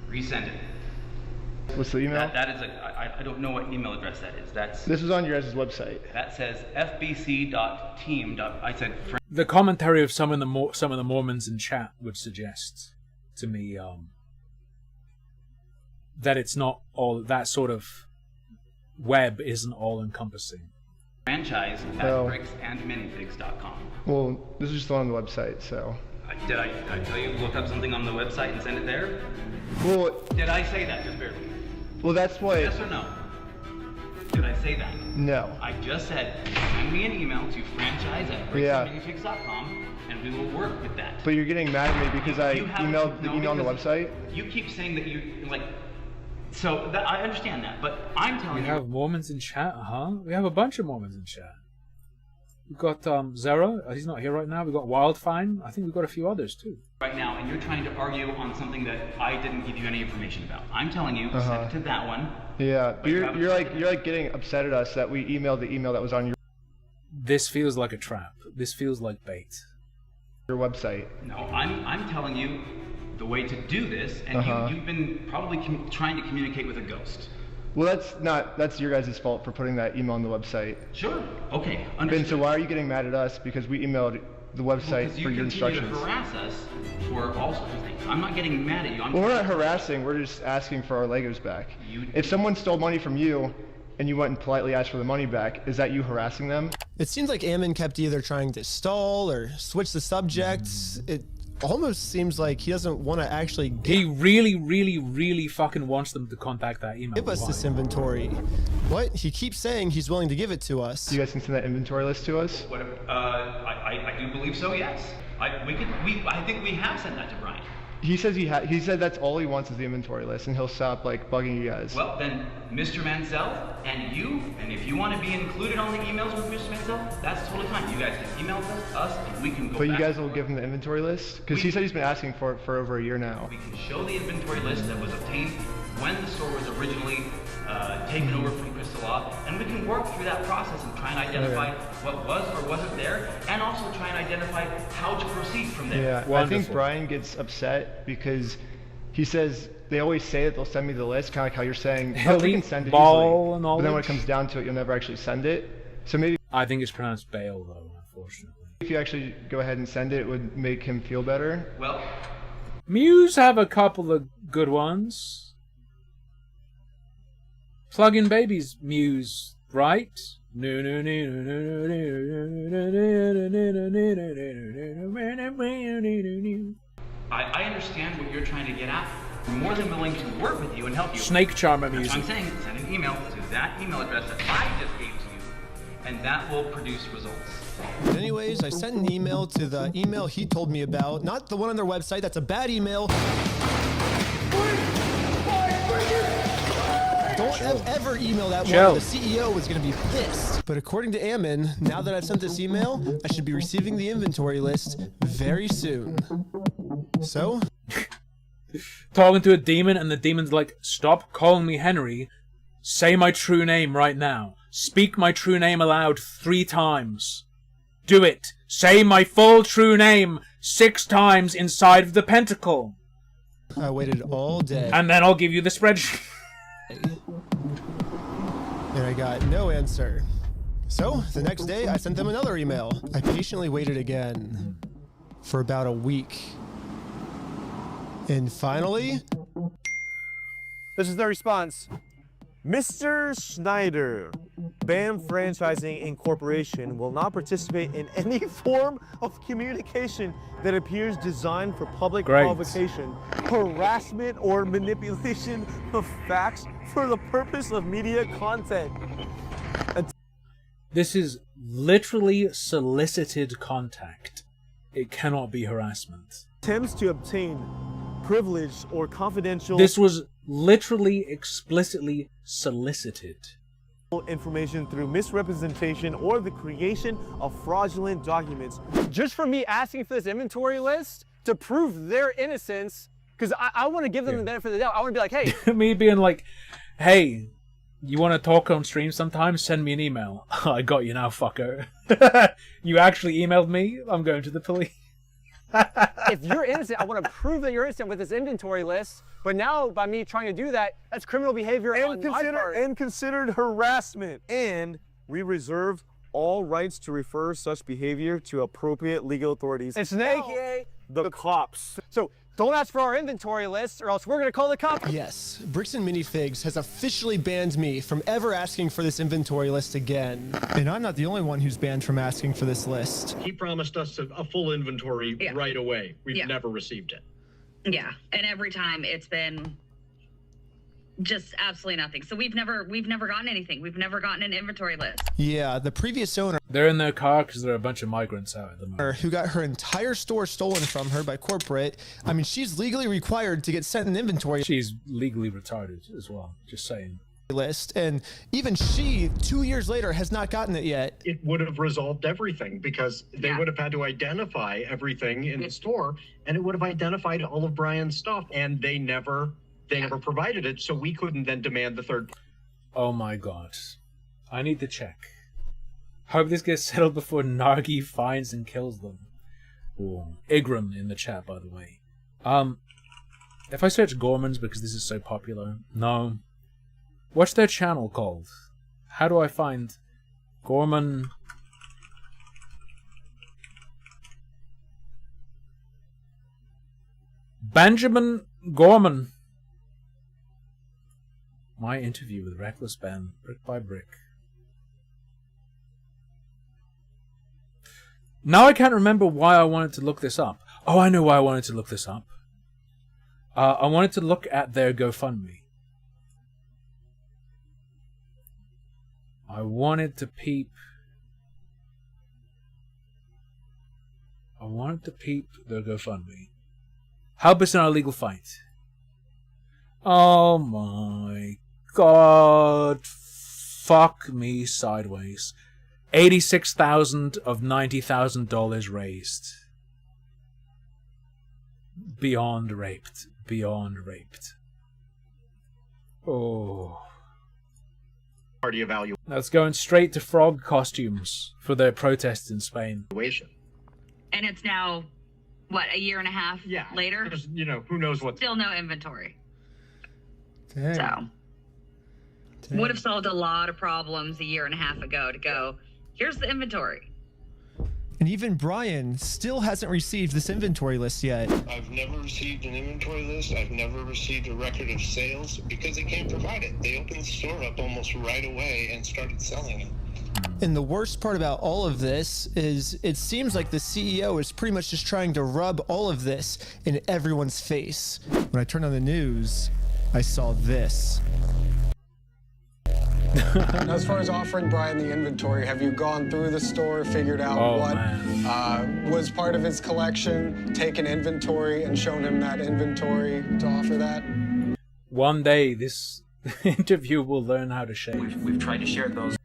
Resend it. What's the email? That is I don't know what email address that is. This is on your guys' website. That says fbc.team. I said. The commentary of some of the Mormons in chat would suggest to me that it's not all that sort of web isn't all encompassing. Franchise at bricksandminifigs.com. Well, this is just on the website, so. Did I tell you look up something on the website and send it there? Well, did I say that just barely? Well, that's what. Yes or no? Did I say that? No. I just said send me an email to franchise@bricksandminifigs.com and we will work with that. But you're getting mad at me because I emailed the email on the website. You keep saying that you like. So I understand that, but I'm telling you. We have Mormons in chat, We have a bunch of Mormons in chat. We've got Zero, he's not here right now. We've got Wildfine. I think we've got a few others too. Right now, and you're trying to argue on something that I didn't give you any information about. I'm telling you, send it to that one. Yeah, but you're like getting upset at us that we emailed the email that was on your. This feels like a trap. This feels like bait. Your website. No, I'm telling you the way to do this, and you've been probably trying to communicate with a ghost. Well, that's your guys' fault for putting that email on the website. Sure. Okay. Understood. Ben, so why are you getting mad at us because we emailed the website for your instructions? You continue to harass us for all sorts of things. I'm not getting mad at you. Well, we're not harassing. We're just asking for our Legos back. If someone stole money from you and you went and politely asked for the money back, is that you harassing them? It seems like Ammon kept either trying to stall or switch the subjects. It almost seems like he doesn't want to actually He really fucking wants them to contact that email. give us this inventory. What? He keeps saying he's willing to give it to us. You guys can send that inventory list to us? What? I do believe so. Yes. I think we have sent that to Brian. He says he said that's all he wants is the inventory list, and he'll stop like bugging you guys. Well, then, Mr. Mansell and you, and if you want to be included on the emails with Mr. Mansell, that's totally fine. You guys can email us, and we can go. But you guys will give him the inventory list because he said he's been asking for it for over a year now. We can show the inventory list that was obtained when the store was originally taken over from Crystal Law, and we can work through that process and try and identify what was or wasn't there, and also try and identify how to proceed from there. Yeah, well, I think Brian gets upset because he says they always say that they'll send me the list, kind of like how you're saying. We can send it easily, but then when it comes down to it, you'll never actually send it. So maybe I think it's pronounced bail, though, unfortunately. If you actually go ahead and send it, it would make him feel better. Well, Muse have a couple of good ones. Plug-in Babies Muse, right? I understand what you're trying to get at. We're more than willing to work with you and help you. Snake Charmer music. I'm saying send an email to that email address that I just gave to you, and that will produce results. But anyways, I sent an email to the email he told me about, not the one on their website. That's a bad email. Don't ever email that one. The CEO is going to be pissed. But according to Ammon, now that I've sent this email, I should be receiving the inventory list very soon. So? Talking to a demon, and the demon's like, stop calling me Henry. Say my true name right now. Speak my true name aloud 3 times. Do it. Say my full true name 6 times inside of the pentacle. I waited all day. And then I'll give you the spreadsheet. And I got no answer. So, the next day, I sent them another email. I patiently waited again for about a week. And finally... This is the response. Mr. Schneider, BAM Franchising Incorporation will not participate in any form of communication that appears designed for public provocation, harassment, or manipulation of facts for the purpose of media content. This is literally solicited contact. It cannot be harassment. Attempts to obtain privileged or confidential... This was literally, explicitly solicited. ...information through misrepresentation or the creation of fraudulent documents. Just for me asking for this inventory list to prove their innocence, because I want to give them the benefit of the doubt. I want to be like, hey... Me being like, hey, You want to talk on stream sometime? Send me an email. I got you now, fucker. You actually emailed me? I'm going to the police. If you're innocent, I want to prove that you're innocent with this inventory list. But now, by me trying to do that, that's criminal behavior on my part. And considered harassment. And we reserve all rights to refer such behavior to appropriate legal authorities, AKA the cops. So don't ask for our inventory list, or else we're going to call the cops. Yes, Bricks and Minifigs has officially banned me from ever asking for this inventory list again. And I'm not the only one who's banned from asking for this list. He promised us a full inventory right away. We've never received it. Yeah, and every time it's been just absolutely nothing. So we've never gotten anything. We've never gotten an inventory list. Yeah, the previous owner, they're in their car because there are a bunch of migrants out at the moment, who got her entire store stolen from her by corporate. I mean, she's legally required to get sent an inventory. She's legally retarded as well, just saying. List, and even she 2 years later has not gotten it yet. It would have resolved everything because they would have had to identify everything in the store, and it would have identified all of Brian's stuff, and they never provided it, so we couldn't then demand the third. Oh my god. I need to check. Hope this gets settled before Nargi finds and kills them. Ooh. Igram in the chat, by the way. If I search Gormans because this is so popular, no. What's their channel called? How do I find Gorman? Benjamin Gorman. My interview with Reckless Ben, brick by brick. Now I can't remember why I wanted to look this up. Oh, I know why I wanted to look this up. I wanted to look at their GoFundMe. I wanted to peep their GoFundMe. Help us in our legal fight. Oh my god. Fuck me sideways. $86,000 of $90,000 raised. Beyond raped. Beyond raped. Oh. That's going straight to frog costumes for their protests in Spain. And it's now, what, a year and a half later? You know, who knows what. Still no inventory. Dang. So, would have solved a lot of problems a year and a half ago to go, here's the inventory. And even Brian still hasn't received this inventory list yet. I've never received an inventory list. I've never received a record of sales because they can't provide it. They opened the store up almost right away and started selling it. And the worst part about all of this is it seems like the CEO is pretty much just trying to rub all of this in everyone's face. When I turned on the news, I saw this. Now, as far as offering Brian the inventory, have you gone through the store, figured out what was part of his collection, taken inventory, and shown him that inventory to offer that? One day, this interview will learn how to shave. We've tried to share those.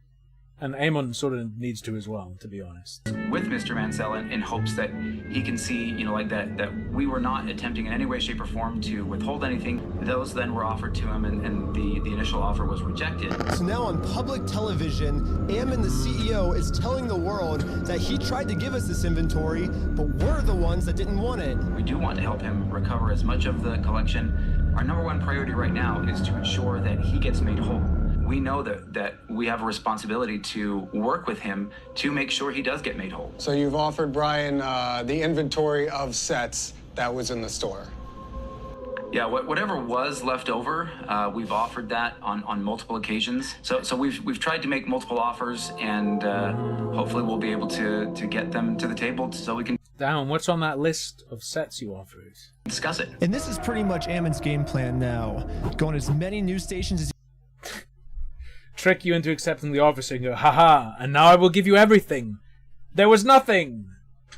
And Amon sort of needs to as well, to be honest. With Mr. Mansell in hopes that he can see, you know, like that we were not attempting in any way, shape, or form to withhold anything. Those then were offered to him, and the initial offer was rejected. So now on public television, Ammon, the CEO, is telling the world that he tried to give us this inventory, but we're the ones that didn't want it. We do want to help him recover as much of the collection. Our number one priority right now is to ensure that he gets made whole. We know that we have a responsibility to work with him to make sure he does get made whole. So you've offered Brian the inventory of sets that was in the store? Yeah, whatever was left over, we've offered that on multiple occasions. So we've tried to make multiple offers, and hopefully we'll be able to get them to the table so we can... Down, what's on that list of sets you offered? Discuss it. And this is pretty much Ammon's game plan now. Go on as many news stations as trick you into accepting the offer and go, haha, and now I will give you everything. There was nothing.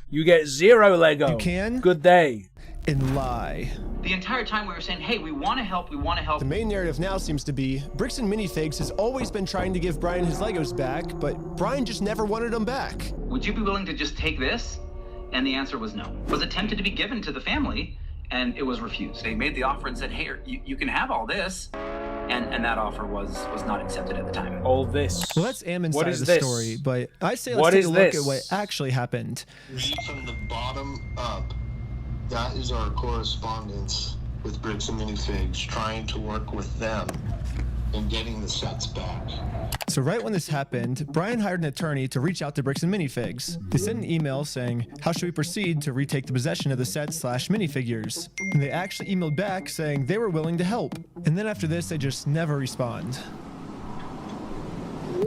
You get 0 Lego. You can. Good day. And lie. The entire time we were saying, hey, we want to help, we want to help. The main narrative now seems to be Bricks and Minifigs has always been trying to give Brian his Legos back, but Brian just never wanted them back. Would you be willing to just take this? And the answer was no. It was attempted to be given to the family, and it was refused. They made the offer and said, hey, you can have all this. and that offer was not accepted at the time. All this. Well, that's Ammon's What side is of the this? story, but I say What let's take is a look this? at what actually happened. Read from the bottom up. That is our correspondence with Bricks and Minifigs, trying to work with them in getting the sets back. So right when this happened, Brian hired an attorney to reach out to Bricks and Minifigs. They sent an email saying, how should we proceed to retake the possession of the sets/minifigures? And they actually emailed back saying they were willing to help. And then after this, they just never respond.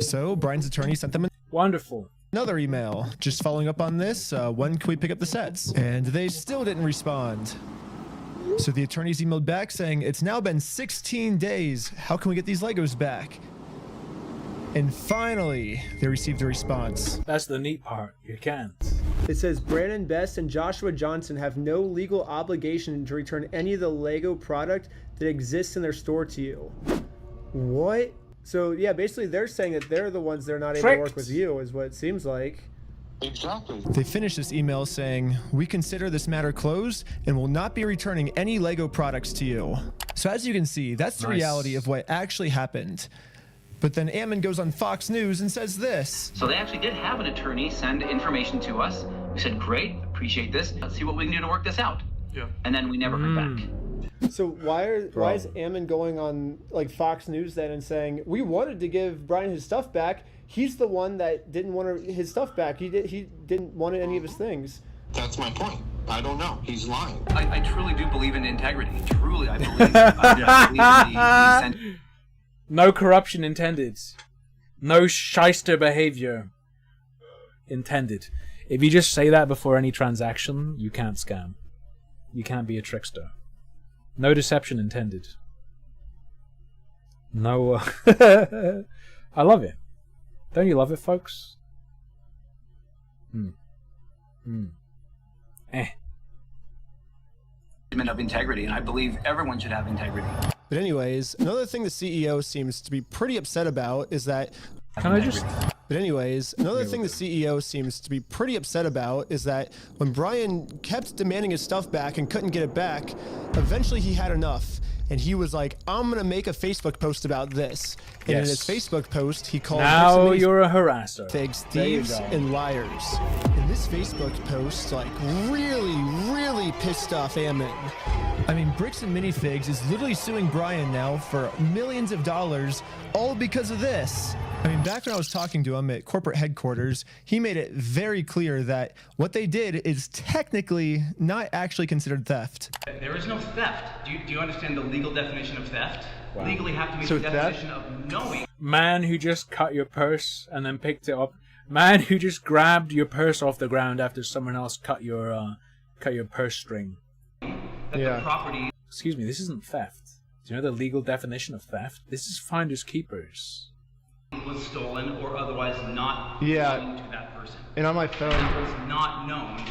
So Brian's attorney sent them Wonderful. another email, just following up on this, when can we pick up the sets? And they still didn't respond. So the attorneys emailed back saying, it's now been 16 days. How can we get these Legos back? And finally, they received a response. That's the neat part. You can't. It says Brandon Best and Joshua Johnson have no legal obligation to return any of the Lego product that exists in their store to you. What? So yeah, basically they're saying that they're the ones that are not able to work with you, is what it seems like. Exactly. They finished this email saying, we consider this matter closed and will not be returning any Lego products to you. So as you can see, that's the reality of what actually happened. But then Ammon goes on Fox News and says this. So they actually did have an attorney send information to us. We said, great, appreciate this. Let's see what we can do to work this out. Yeah. And then we never heard back. So why is Ammon going on like Fox News then and saying we wanted to give Brian his stuff back? He's the one that didn't want his stuff back. He didn't want any of his things. That's my point. I don't know. He's lying. I truly do believe in integrity. Truly, I believe. I believe in the No corruption intended. No shyster behavior intended. If you just say that before any transaction, you can't scam. You can't be a trickster. No deception intended. No. I love it. Don't you love it, folks? of integrity, and I believe everyone should have integrity. But anyways, another thing the CEO seems to be pretty upset about is that... Can I just... But anyways, another thing the CEO seems to be pretty upset about is that when Brian kept demanding his stuff back and couldn't get it back, eventually he had enough. And he was like, I'm going to make a Facebook post about this. And in his Facebook post, he called now you're a harasser. Figs, thieves, and liars. And this Facebook post, like, really pissed off Ammon. I mean, Bricks and Minifigs is literally suing Brian now for millions of dollars, all because of this. I mean, back when I was talking to him at corporate headquarters, he made it very clear that what they did is technically not actually considered theft. There is no theft. Do you understand the legal definition of theft? Wow. Legally have to be So the definition of knowing. Man who just cut your purse and then picked it up. Man who just grabbed your purse off the ground after someone else cut your purse string. The property. Excuse me, this isn't theft. Do you know the legal definition of theft? This is finders keepers. Was stolen or otherwise not Yeah. belonging to that person. And on my phone, That was not known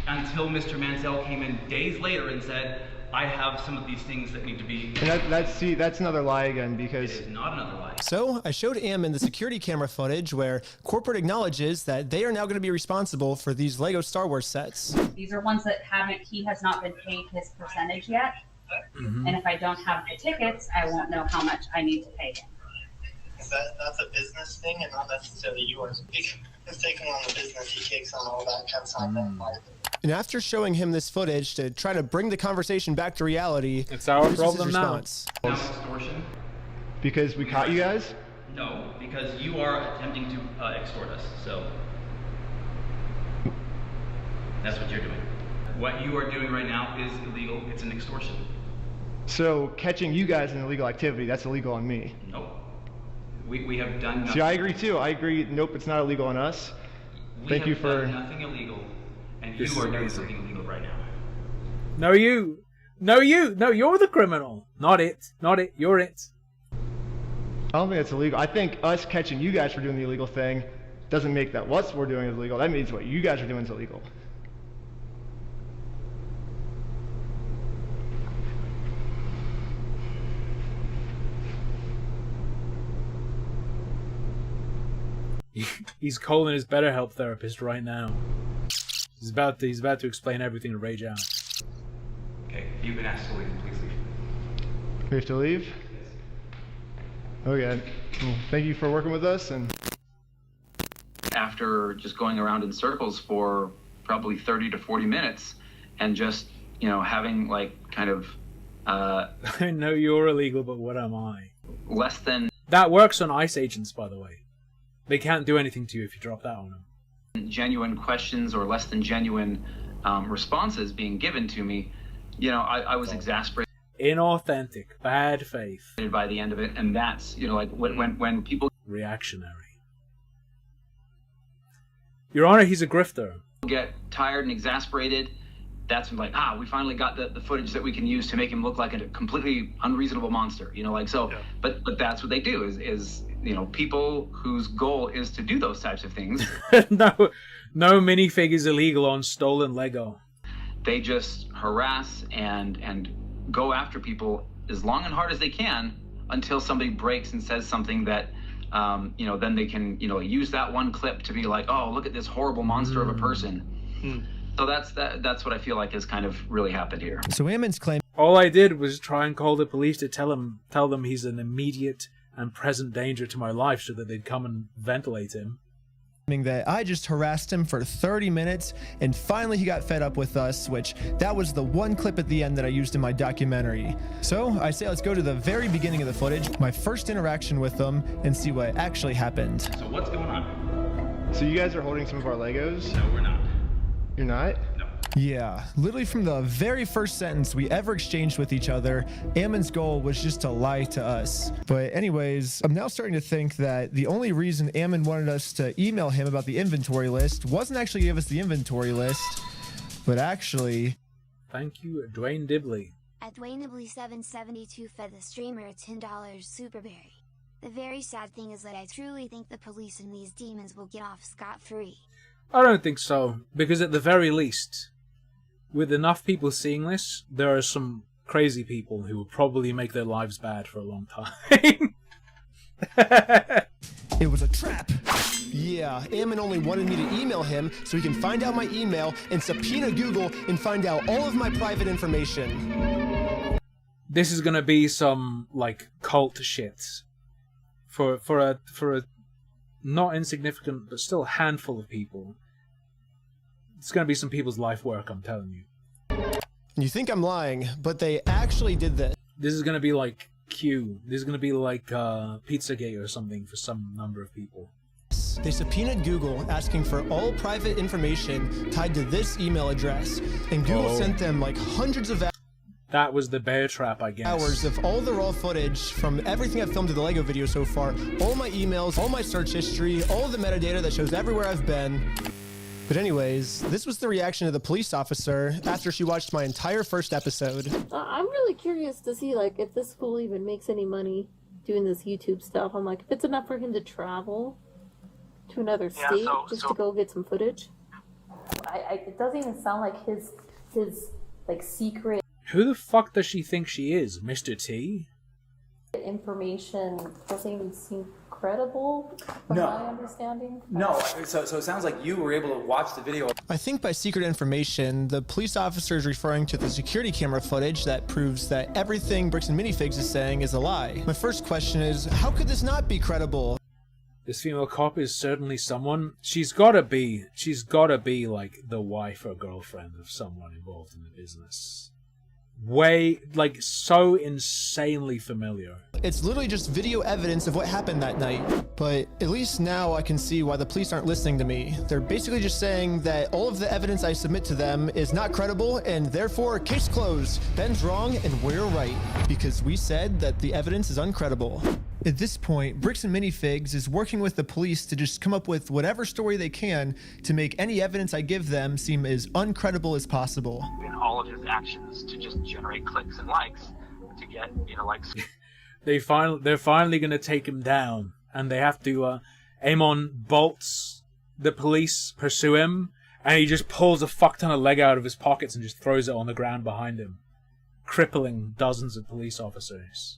until Mr. Mansell came in days later and said, I have some of these things that need to be... and that's another lie again, because... It is not another lie. So I showed Ammon the security camera footage where corporate acknowledges that they are now going to be responsible for these Lego Star Wars sets. These are ones that he has not been paid his percentage yet. Mm-hmm. And if I don't have the tickets, I won't know how much I need to pay him. That's a business thing and not necessarily yours. He's taking on the business, he takes on all that kind of stuff. And after showing him this footage to try to bring the conversation back to reality, it's our here's his problem now. response. Now extortion? Because we caught you guys? No, because you are attempting to extort us, so... That's what you're doing. What you are doing right now is illegal. It's an extortion. So catching you guys in illegal activity, that's illegal on me. Nope. We have done nothing. See, I agree too. I agree. Nope, it's not illegal on us. Thank you for... done nothing illegal, and This you is are doing amazing. something illegal right now. No, you. No, you. No, you're the criminal. Not it. Not it. You're it. I don't think it's illegal. I think us catching you guys for doing the illegal thing doesn't make that what we're doing is illegal. That means what you guys are doing is illegal. He's calling his BetterHelp therapist right now. He's about to explain everything to Rage Out. Okay, you've been asked to leave. Please leave. We have to leave? Okay. Well, thank you for working with us. And after just going around in circles for probably 30 to 40 minutes and just, you know, having like kind of I know you're illegal, but what am I? Less than... That works on ICE agents, by the way. They can't do anything to you if you drop that on them. Genuine questions or less than genuine responses being given to me, you know, I was exasperated. Inauthentic, bad faith. By the end of it, and that's, you know, like when people... Reactionary. Your Honor, he's a grifter. Get tired and exasperated, that's when like, we finally got the footage that we can use to make him look like a completely unreasonable monster, you know, like, so, yeah. But that's what they do is, you know, people whose goal is to do those types of things. No minifig is illegal on stolen Lego. They just harass and go after people as long and hard as they can until somebody breaks and says something that, you know, then they can, you know, use that one clip to be like, oh, look at this horrible monster of a person. So that's what I feel like has kind of really happened here. So Ammon's claim... All I did was try and call the police to tell them he's an immediate and present danger to my life so that they'd come and ventilate him. That I just harassed him for 30 minutes and finally he got fed up with us, which that was the one clip at the end that I used in my documentary. So I say let's go to the very beginning of the footage, my first interaction with them, and see what actually happened. So what's going on? So you guys are holding some of our Legos? No, we're not. You're not? No. Yeah, literally from the very first sentence we ever exchanged with each other, Ammon's goal was just to lie to us. But anyways, I'm now starting to think that the only reason Ammon wanted us to email him about the inventory list wasn't actually give us the inventory list, but actually... Thank you, Dwayne Dibley. At Dwayne Dibley 772 fed the streamer a $10 Superberry. The very sad thing is that I truly think the police and these demons will get off scot-free. I don't think so, because at the very least, with enough people seeing this, there are some crazy people who will probably make their lives bad for a long time. It was a trap. Yeah, Ammon only wanted me to email him so he can find out my email and subpoena Google and find out all of my private information. This is gonna be some, like, cult shit. For a not insignificant, but still handful of people. It's gonna be some people's life work, I'm telling you. You think I'm lying, but they actually did this. This is gonna be like Q. This is gonna be like Pizzagate or something for some number of people. They subpoenaed Google asking for all private information tied to this email address, and Google sent them like hundreds of That was the bear trap, I guess. Hours of all the raw footage from everything I've filmed to the Lego video so far, all my emails, all my search history, all of the metadata that shows everywhere I've been. But anyways, this was the reaction of the police officer after she watched my entire first episode. I'm really curious to see, like, if this fool even makes any money doing this YouTube stuff. I'm like, if it's enough for him to travel to another state just to go get some footage. It doesn't even sound like his like secret. Who the fuck does she think she is, Mr. T? Information doesn't even seem credible, from my understanding. No, so it sounds like you were able to watch the video. I think by secret information, the police officer is referring to the security camera footage that proves that everything Bricks and Minifigs is saying is a lie. My first question is, how could this not be credible? This female cop is certainly someone. She's gotta be like the wife or girlfriend of someone involved in the business. Way, like, so insanely familiar. It's literally just video evidence of what happened that night. But at least now I can see why the police aren't listening to me. They're basically just saying that all of the evidence I submit to them is not credible and therefore case closed. Ben's wrong and we're right, because we said that the evidence is uncredible. At this point, Bricks and Minifigs is working with the police to just come up with whatever story they can to make any evidence I give them seem as uncredible as possible. In all of his actions to just generate clicks and likes to get, likes. They're finally gonna take him down, and they have to. Amon bolts the police, pursue him, and he just pulls a fuck ton of Lego out of his pockets and just throws it on the ground behind him, crippling dozens of police officers.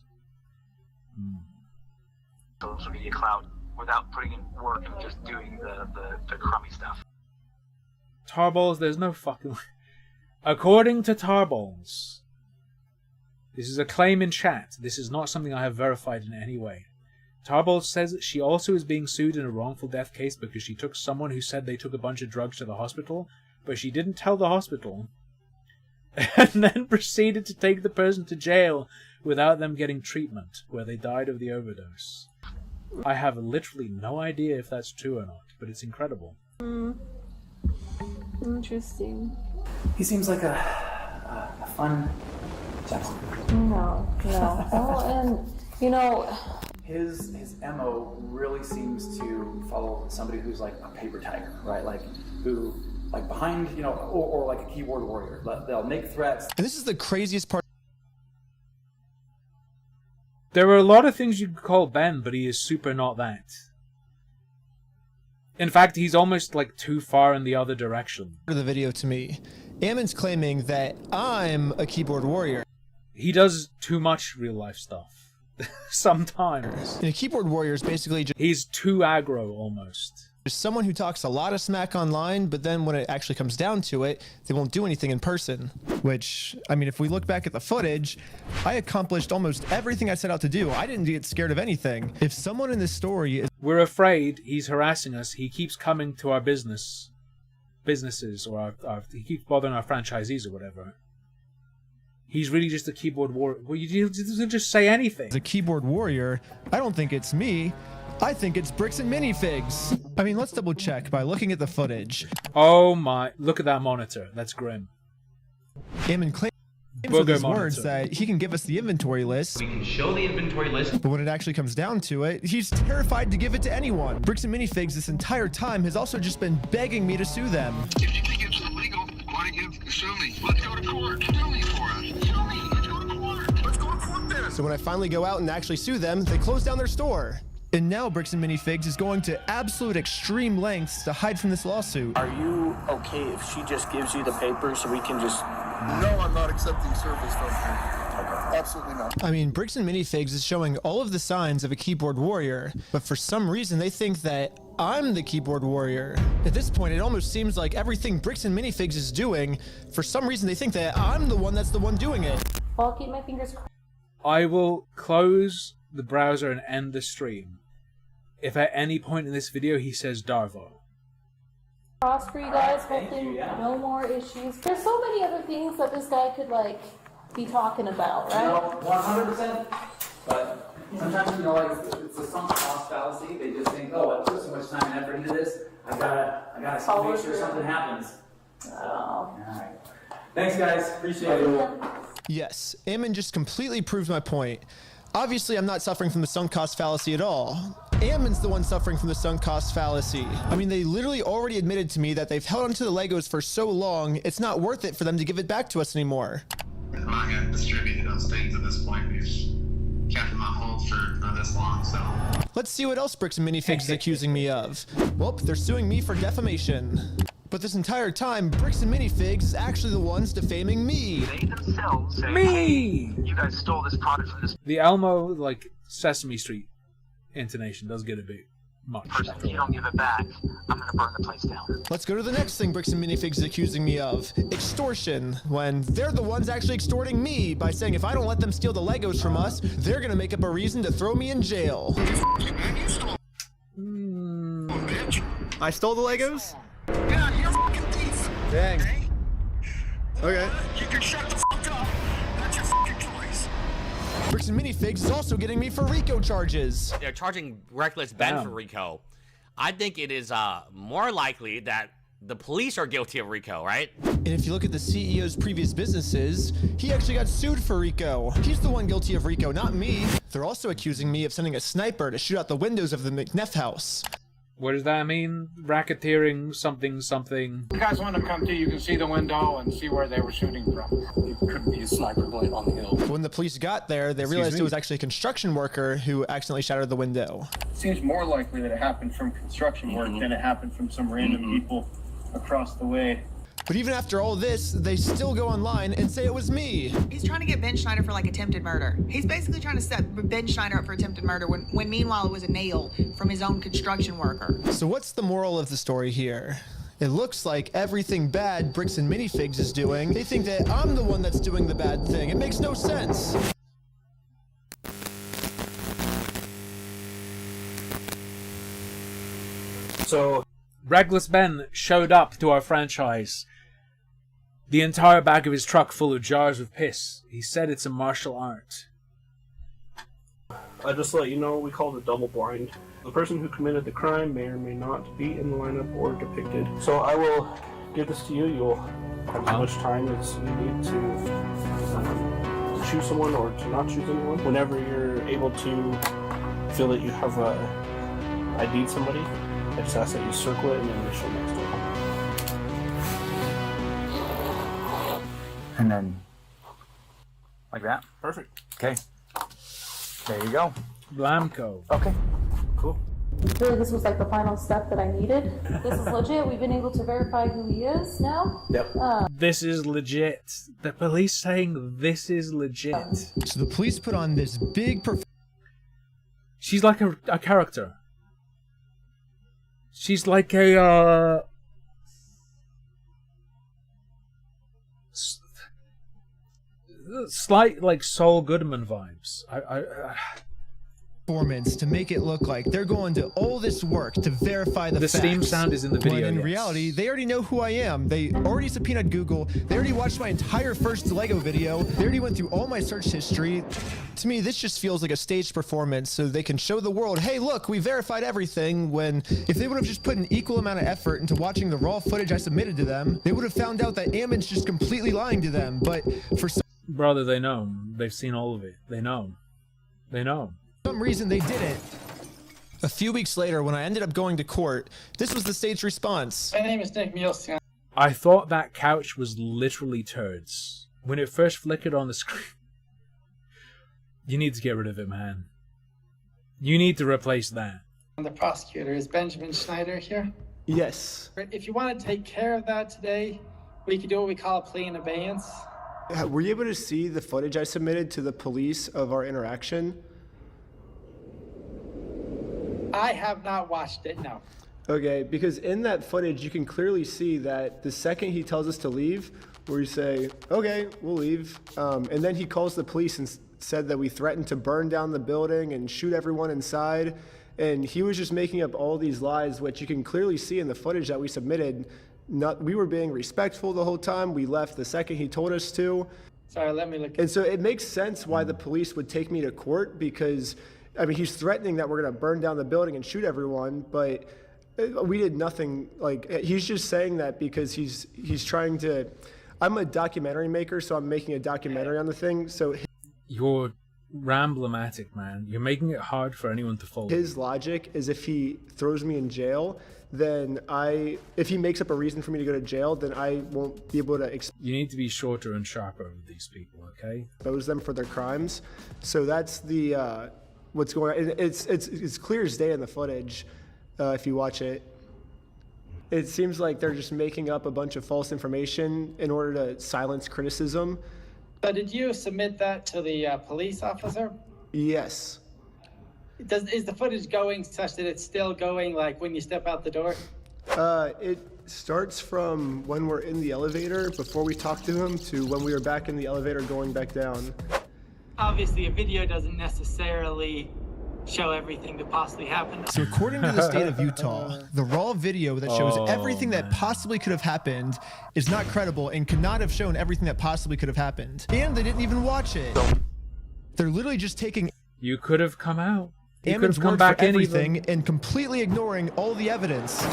Social media clout without putting in work and just doing the crummy stuff. Tarballs, there's no fucking... According to Tarballs, this is a claim in chat. This is not something I have verified in any way. Tarbold says she also is being sued in a wrongful death case because she took someone who said they took a bunch of drugs to the hospital, but she didn't tell the hospital, and then proceeded to take the person to jail without them getting treatment, where they died of the overdose. I have literally no idea if that's true or not, but it's incredible. Interesting. He seems like a fun Jackson. No. Oh, and you know, his MO really seems to follow somebody who's like a paper tiger, right? Like who, like behind, you know, or like a keyboard warrior. They'll make threats. And this is the craziest part. There are a lot of things you could call Ben, but he is super not that. In fact, he's almost like too far in the other direction. The video to me, Ammon's claiming that I'm a keyboard warrior. He does too much real life stuff. Sometimes. And a keyboard warrior is basically just... He's too aggro, almost. There's someone who talks a lot of smack online, but then when it actually comes down to it, they won't do anything in person. Which, I mean, if we look back at the footage, I accomplished almost everything I set out to do. I didn't get scared of anything. If someone in this story is... We're afraid he's harassing us. He keeps coming to our businesses, or he keeps bothering our franchisees or whatever. He's really just a keyboard warrior. Well, you doesn't just say anything. As a keyboard warrior, I don't think it's me. I think it's Bricks and Minifigs. I mean, let's double check by looking at the footage. Oh my, look at that monitor. That's grim. Ammon claims with his words that he can give us the inventory list. We can show the inventory list. But when it actually comes down to it, he's terrified to give it to anyone. Bricks and Minifigs this entire time has also just been begging me to sue them. If you think it's illegal, why don't you sue me? Let's go to court. Sue me for us. Sue me. Let's go to court. Let's go to court then. So when I finally go out and actually sue them, they close down their store. And now Bricks and Minifigs is going to absolute extreme lengths to hide from this lawsuit. Are you okay if she just gives you the papers so we can just... No, I'm not accepting service from her. Absolutely not. I mean, Bricks and Minifigs is showing all of the signs of a keyboard warrior, but for some reason they think that I'm the keyboard warrior. At this point, it almost seems like everything Bricks and Minifigs is doing, for some reason they think that I'm the one that's the one doing it. I'll keep my fingers crossed. I will close the browser and end the stream if at any point in this video he says Darvo. Cross for you guys, hopefully no more issues. There's so many other things that this guy could like be talking about, right? No, 100%. But sometimes, you know, like it's a sunk cost fallacy. They just think, oh, I put so much time and effort into this. I gotta make sure something happens. So, all right. Thanks, guys. Appreciate it. Yes, Ammon just completely proved my point. Obviously, I'm not suffering from the sunk cost fallacy at all. Ammon's the one suffering from the sunk cost fallacy. I mean, they literally already admitted to me that they've held onto the Legos for so long, it's not worth it for them to give it back to us anymore. I'm not going to distribute those things at this point. We've kept them on hold for this long, so... Let's see what else Bricks and Minifigs is accusing me of. Well, they're suing me for defamation. But this entire time, Bricks and Minifigs is actually the ones defaming me. They themselves say, Me! hey, you guys stole this product from this The Elmo, like, Sesame Street intonation does get a bit much. person. If you don't give it back, I'm going to burn the place down. Let's go to the next thing Bricks and Minifigs is accusing me of. Extortion. When they're the ones actually extorting me by saying if I don't let them steal the Legos from us, they're gonna make up a reason to throw me in jail. I stole the Legos? Yeah, you're a fucking thief. Dang. Okay. You can shut the fuck up. That's your fucking choice. Bricks and Minifigs is also getting me for RICO charges. They're charging Reckless Ben for RICO. I think it is more likely that the police are guilty of RICO, right? And if you look at the CEO's previous businesses, he actually got sued for RICO. He's the one guilty of RICO, not me. They're also accusing me of sending a sniper to shoot out the windows of the McNeff house. What does that mean? Racketeering something something. If you guys want to come to, you can see the window and see where they were shooting from. It could be a sniper blade on the hill. When the police got there, they realized it was actually a construction worker who accidentally shattered the window. It seems more likely that it happened from construction work than it happened from some random people across the way. But even after all this, they still go online and say it was me. He's trying to get Ben Schneider for like attempted murder. He's basically trying to set Ben Schneider up for attempted murder when meanwhile it was a nail from his own construction worker. So what's the moral of the story here? It looks like everything bad Bricks and Minifigs is doing, they think that I'm the one that's doing the bad thing. It makes no sense. So, Reckless Ben showed up to our franchise. The entire back of his truck full of jars of piss. He said it's a martial art. Just to let you know, we call it double blind. The person who committed the crime may or may not be in the lineup or depicted. So I will give this to you. You'll have as much time as you need to choose someone or to not choose anyone. Whenever you're able to feel that you have ID'd somebody, I just ask that you circle it and then initial next to it. And then, like that? Perfect. Okay. There you go. Blamco. Okay. Cool. Really, this was like the final step that I needed. This is legit. We've been able to verify who he is now. Yep. This is legit. The police saying this is legit. So the police put on this big She's like a character. She's like a slight like Saul Goodman vibes. performance to make it look like they're going to all this work to verify the facts. Steam sound is in the video. When in reality, they already know who I am. They already subpoenaed Google. They already watched my entire first Lego video. They already went through all my search history. To me, this just feels like a staged performance so they can show the world, hey, look, we verified everything, when if they would have just put an equal amount of effort into watching the raw footage I submitted to them, they would have found out that Ammon's just completely lying to them. But for some brother, they know. They've seen all of it. They know. They know. some reason they didn't. A few weeks later, when I ended up going to court, this was the staged response. My name is Nick Mielstein. I thought that couch was literally turds. When it first flickered on the screen. You need to get rid of it, man. You need to replace that. The prosecutor. Is Benjamin Schneider here? Yes. If you want to take care of that today, we can do what we call a plea in abeyance. Were you able to see the footage I submitted to the police of our interaction? I have not watched it, no. Okay, because in that footage, you can clearly see that the second he tells us to leave, where you say, okay, we'll leave, and then he calls the police and said that we threatened to burn down the building and shoot everyone inside, and he was just making up all these lies, which you can clearly see in the footage that we submitted. We were being respectful the whole time. We left the second he told us to. Sorry, let me look. And so it makes sense why the police would take me to court, because, I mean, he's threatening that we're going to burn down the building and shoot everyone, but we did nothing. Like, he's just saying that because he's trying to. I'm a documentary maker, so I'm making a documentary on the thing. So you're ramblomatic, man. You're making it hard for anyone to follow. His logic is if he throws me in jail, then if he makes up a reason for me to go to jail, then I won't be able to You need to be shorter and sharper with these people, okay? Expose them for their crimes. So that's the what's going on. It's clear as day in the footage if you watch it. It seems like they're just making up a bunch of false information in order to silence criticism. So did you submit that to the police officer? Yes. Is the footage going such that it's still going like when you step out the door? It starts from when we're in the elevator before we talk to him to when we were back in the elevator going back down. Obviously, a video doesn't necessarily show everything that possibly happened. So according to the state of Utah, the raw video that shows everything that possibly could have happened is not credible and could not have shown everything that possibly could have happened. And they didn't even watch it. They're literally just taking... You could have come out. You could Ammon's have come word back for in everything even. and completely ignoring all the evidence.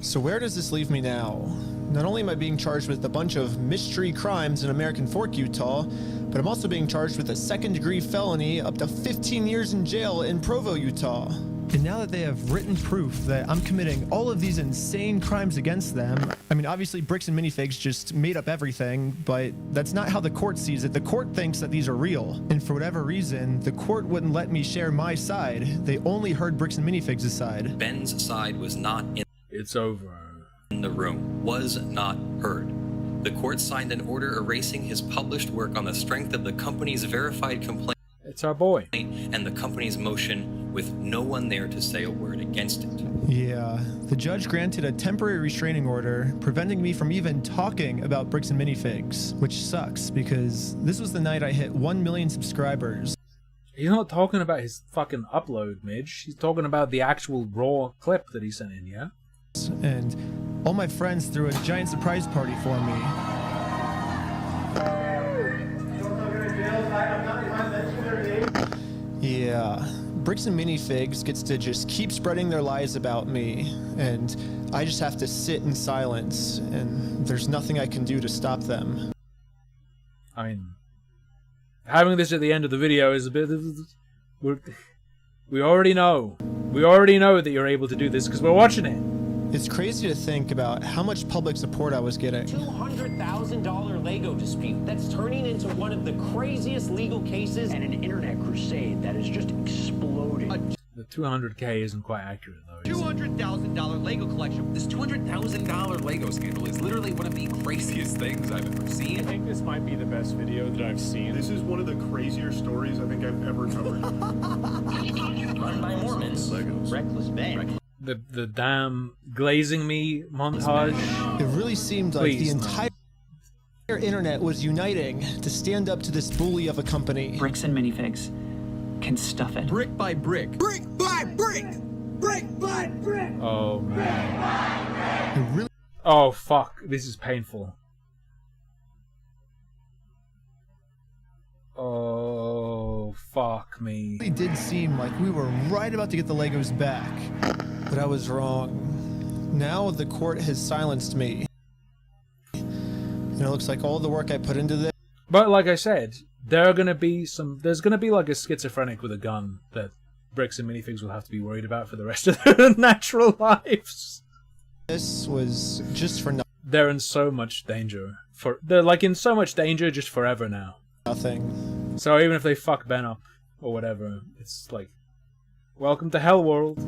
So where does this leave me now? Not only am I being charged with a bunch of mystery crimes in American Fork, Utah, but I'm also being charged with a second-degree felony up to 15 years in jail in Provo, Utah. And now that they have written proof that I'm committing all of these insane crimes against them, I mean, obviously Bricks and Minifigs just made up everything, but that's not how the court sees it. The court thinks that these are real. And for whatever reason, the court wouldn't let me share my side. They only heard Bricks and Minifigs' side. Ben's side was not in. It's over. In the room, was not heard. The court signed an order erasing his published work on the strength of the company's verified complaint. It's our boy. And the company's motion with no one there to say a word against it. Yeah, the judge granted a temporary restraining order, preventing me from even talking about Bricks and Minifigs, which sucks because this was the night I hit 1 million subscribers. He's not talking about his fucking upload, Midge. He's talking about the actual raw clip that he sent in, yeah? And all my friends threw a giant surprise party for me. Yeah, Bricks and Minifigs gets to just keep spreading their lies about me, and I just have to sit in silence, and there's nothing I can do to stop them. I mean, having this at the end of the video is a bit of... We already know. We already know that you're able to do this because we're watching it. It's crazy to think about how much public support I was getting. $200,000 Lego dispute that's turning into one of the craziest legal cases and an internet crusade that is just exploding. The 200K isn't quite accurate, though. $200,000 Lego collection. This $200,000 Lego scandal is literally one of the craziest things I've ever seen. I think this might be the best video that I've seen. This is one of the crazier stories I think I've ever covered. Run by Mormons. Legos. Reckless ban. The damn glazing me montage. It really seemed like the entire internet was uniting to stand up to this bully of a company. Bricks and Minifigs can stuff it. Brick by brick. Brick by brick. Brick by brick. Oh man. Oh fuck, this is painful. Oh fuck me. It did seem like we were right about to get the Legos back, but I was wrong. Now the court has silenced me. And it looks like all the work I put into this. But like I said, there's gonna be like a schizophrenic with a gun that Bricks and Minifigs will have to be worried about for the rest of their natural lives. This was just for nothing. They're in so much danger. They're like in so much danger just forever now. Nothing. So even if they fuck Ben up or whatever, it's like, welcome to Hell World.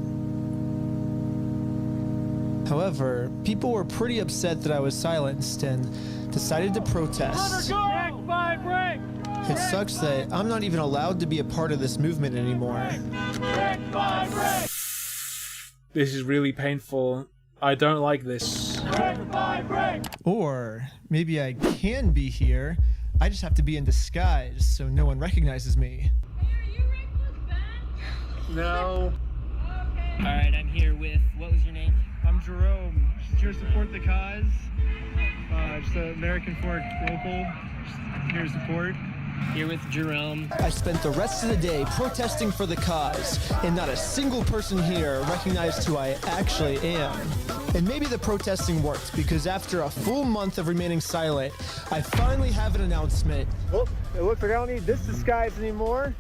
However, people were pretty upset that I was silenced and decided to protest. Brick by brick. It sucks that I'm not even allowed to be a part of this movement anymore. Brick by brick. This is really painful. I don't like this. Brick by brick. Or maybe I can be here. I just have to be in disguise so no one recognizes me. Hey, are you Reckless Ben? No. Okay. Alright, I'm here with, what was your name? I'm Jerome. Just here to support the cause. Just an American Fork local. Just here to support. Here with Jerome. I spent the rest of the day protesting for the cause, and not a single person here recognized who I actually am. And maybe the protesting worked, because after a full month of remaining silent, I finally have an announcement. Well, it looks like I don't need this disguise anymore,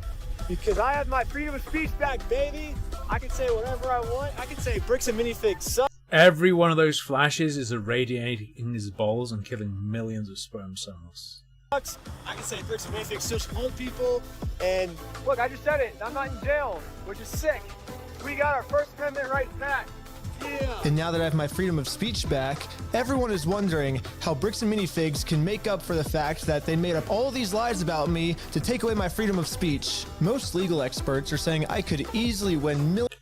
because I have my freedom of speech back, baby. I can say whatever I want. I can say Bricks and Minifigs suck. Every one of those flashes is irradiating his balls and killing millions of sperm cells. I can say Bricks and Minifigs social hold people, and look, I just said it. I'm not in jail, which is sick. We got our First Amendment rights back. Yeah. And now that I have my freedom of speech back, everyone is wondering how Bricks and Minifigs can make up for the fact that they made up all these lies about me to take away my freedom of speech. Most legal experts are saying I could easily win millions.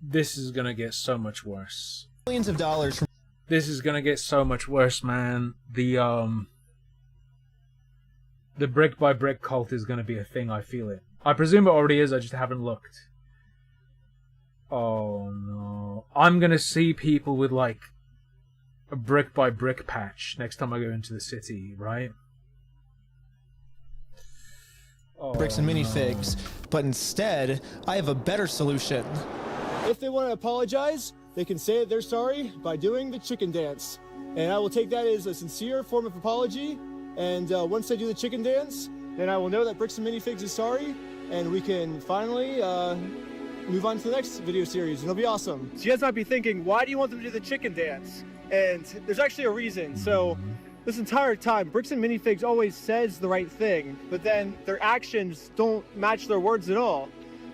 This is gonna get so much worse. Millions of dollars from. This is gonna get so much worse, man. The brick by brick cult is gonna be a thing, I feel it. I presume it already is, I just haven't looked. Oh no. I'm gonna see people with like a brick by brick patch next time I go into the city, right? Oh, Bricks and Minifigs, but instead, I have a better solution. If they want to apologize, they can say that they're sorry by doing the chicken dance. And I will take that as a sincere form of apology. And once they do the chicken dance, then I will know that Bricks and Minifigs is sorry, and we can finally move on to the next video series, and it'll be awesome. So you guys might be thinking, why do you want them to do the chicken dance? And there's actually a reason. So this entire time, Bricks and Minifigs always says the right thing, but then their actions don't match their words at all.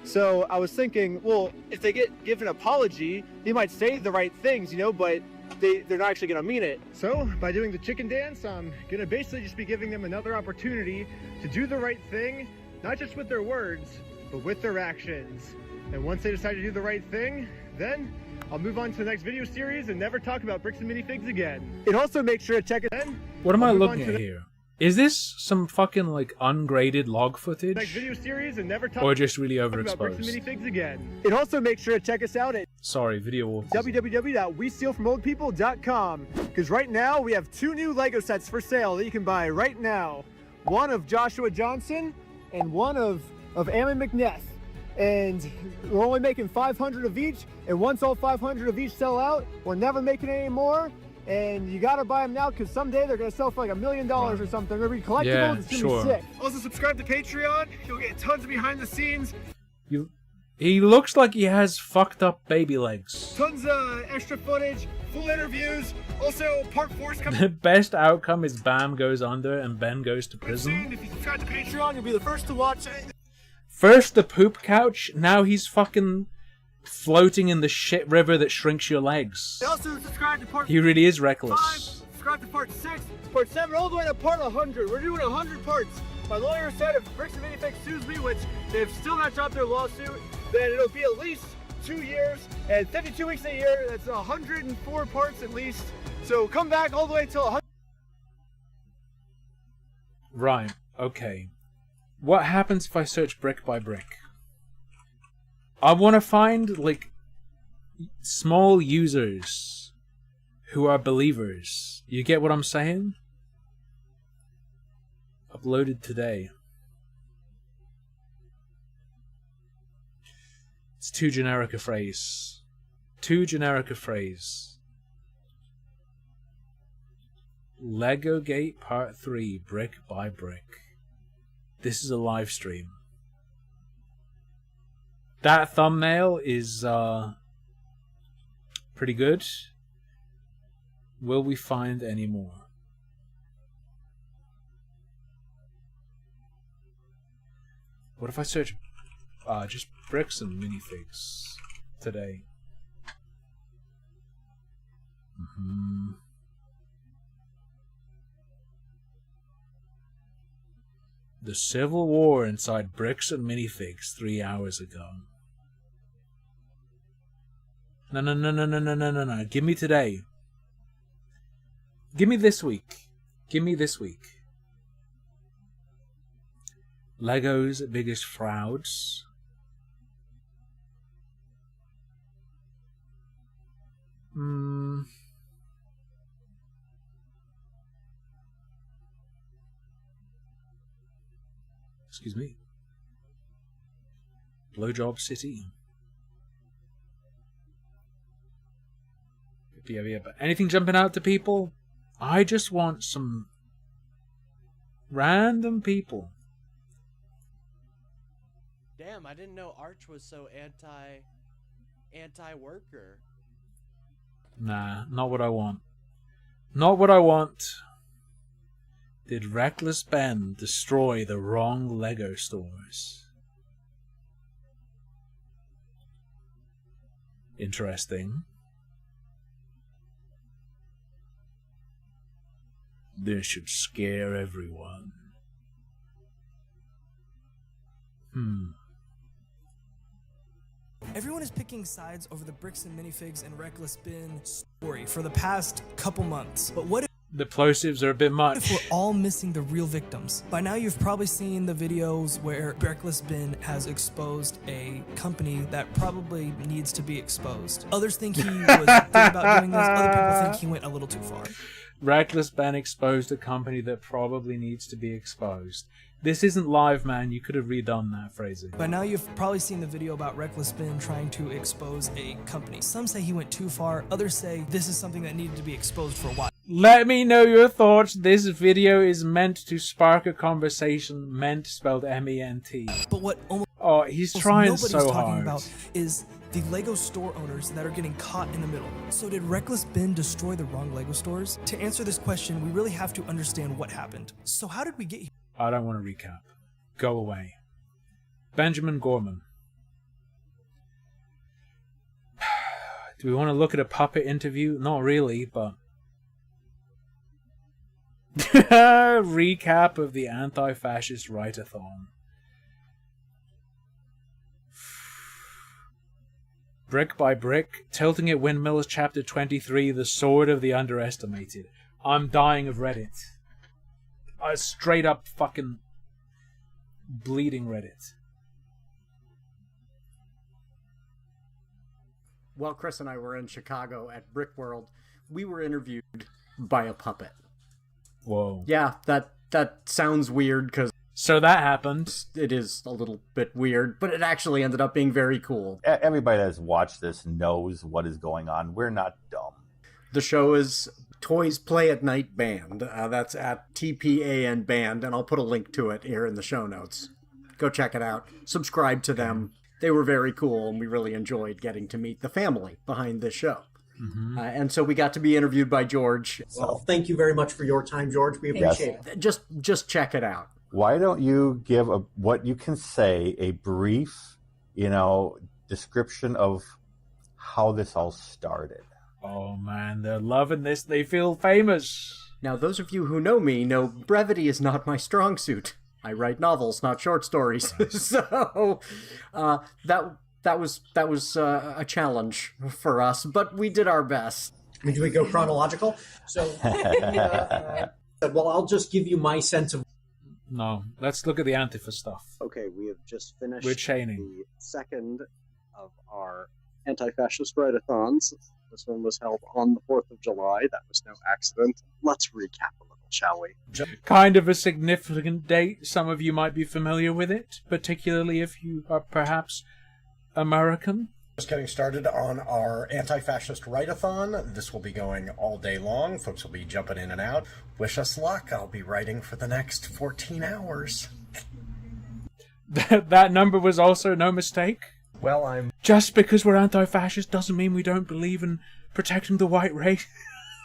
So I was thinking, well, if they get given an apology, they might say the right things, you know, but they're not actually going to mean it. So by doing the chicken dance, I'm going to basically just be giving them another opportunity to do the right thing, not just with their words, but with their actions. And once they decide to do the right thing, then I'll move on to the next video series and never talk about Bricks and Minifigs again. And also make sure to check it in. What am I looking at here? Is this some fucking like ungraded log footage? Next video series and never talk Or just really about bricks and overexposed? minifigs again. And also make sure to check us out at Sorry, video wolf. www.westealfromoldpeople.com, because right now we have 2 new Lego sets for sale that you can buy right now. One of Joshua Johnson and one of Ammon McNeth. And we're only making 500 of each, and once all 500 of each sell out, we're never making any more. And you gotta buy them now, because someday they're gonna sell for like $1 million or something. They're gonna be collectibles. Yeah, it's gonna sure. be sick. Also subscribe to Patreon. You'll get tons of behind the scenes, He looks like he has fucked up baby legs. tons of extra footage, full interviews. Also, part 4's coming The best outcome is Bam goes under and Ben goes to soon. prison. If you subscribe to Patreon, you'll be the first to watch it. First the poop couch, now he's fucking floating in the shit river that shrinks your legs. Also, subscribe to part He really is 5, reckless. subscribe to part 6, part 7, all the way to part 100. We're doing 100 parts. My lawyer said if Bricks and Minifigs sues me, which they've still not dropped their lawsuit, then it'll be at least 2 years and 52 weeks a year. That's 104 parts at least. So come back all the way till 100. Right, okay. What happens if I search brick by brick? I want to find, like, small users who are believers. You get what I'm saying? Uploaded today. It's too generic a phrase. Too generic a phrase. Lego Gate Part 3, brick by brick. This is a live stream. That thumbnail is pretty good. Will we find any more? What if I search just bricks and minifigs today? The Civil War inside bricks and minifigs 3 hours ago. No. Give me today. Give me this week. Give me this week. Lego's biggest frauds. Excuse me. Blowjob City. Yeah, but anything jumping out to people? I just want some random people. Damn, I didn't know Arch was so anti-worker. Nah, not what I want. Not what I want. Did Reckless Ben destroy the wrong Lego stores? Interesting. This should scare everyone. Everyone is picking sides over the Bricks and Minifigs and Reckless Ben story for the past couple months. But what if The plosives are a bit much. we're all missing the real victims? By now you've probably seen the videos where Reckless Ben has exposed a company that probably needs to be exposed. Others think he was thinking about doing this, other people think he went a little too far. Reckless Ben exposed a company that probably needs to be exposed. This isn't live, man. You could have redone that phrasing. By now you've probably seen the video about Reckless Ben trying to expose a company. Some say he went too far, others say this is something that needed to be exposed for a while. Let me know your thoughts. This video is meant to spark a conversation. Meant spelled M-E-N-T. But what Oh, he's trying nobody's so talking hard. about is the Lego store owners that are getting caught in the middle. So did Reckless Ben destroy the wrong Lego stores? To answer this question, we really have to understand what happened. So how did we get here? I don't want to recap. Go away. Benjamin Gorman. Do we want to look at a puppet interview? Not really, but... Recap of the anti-fascist write-a-thon. Brick by Brick, Tilting at Windmills, Chapter 23, The Sword of the Underestimated. I'm dying of Reddit. straight up fucking bleeding Reddit. While Chris and I were in Chicago at Brick World, we were interviewed by a puppet. Whoa. Yeah, that sounds weird because... So that happened. It is a little bit weird, but it actually ended up being very cool. Everybody that's watched this knows what is going on. We're not dumb. The show is Toys Play at Night Band. That's at TPAN Band, and I'll put a link to it here in the show notes. Go check it out. Subscribe to them. They were very cool, and we really enjoyed getting to meet the family behind this show. Mm-hmm. And so we got to be interviewed by George. Well, thank you very much for your time, George. We appreciate it. Just check it out. Why don't you give what you can say, a brief, description of how this all started? Oh man, they're loving this. They feel famous. Now, those of you who know me know brevity is not my strong suit. I write novels, not short stories. So that was a challenge for us, but we did our best. I mean, do we go chronological? So, well, I'll just give you my sense of. No, let's look at the Antifa stuff. Okay, we have just finished We're chaining. the second of our anti-fascist write-a-thons. This one was held on the 4th of July. That was no accident. Let's recap a little, shall we? Kind of a significant date. Some of you might be familiar with it, particularly if you are perhaps American. Just getting started on our anti-fascist write-a-thon. This will be going all day long. Folks will be jumping in and out. Wish us luck. I'll be writing for the next 14 hours. That number was also no mistake. Well, Just because we're anti-fascist doesn't mean we don't believe in protecting the white race.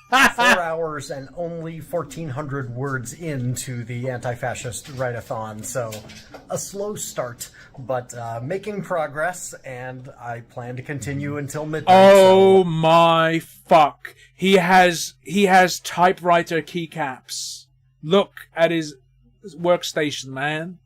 4 hours and only 1,400 words into the anti-fascist write-a-thon, so a slow start, but making progress, and I plan to continue until midnight. Oh my fuck! He has typewriter keycaps. Look at his workstation, man.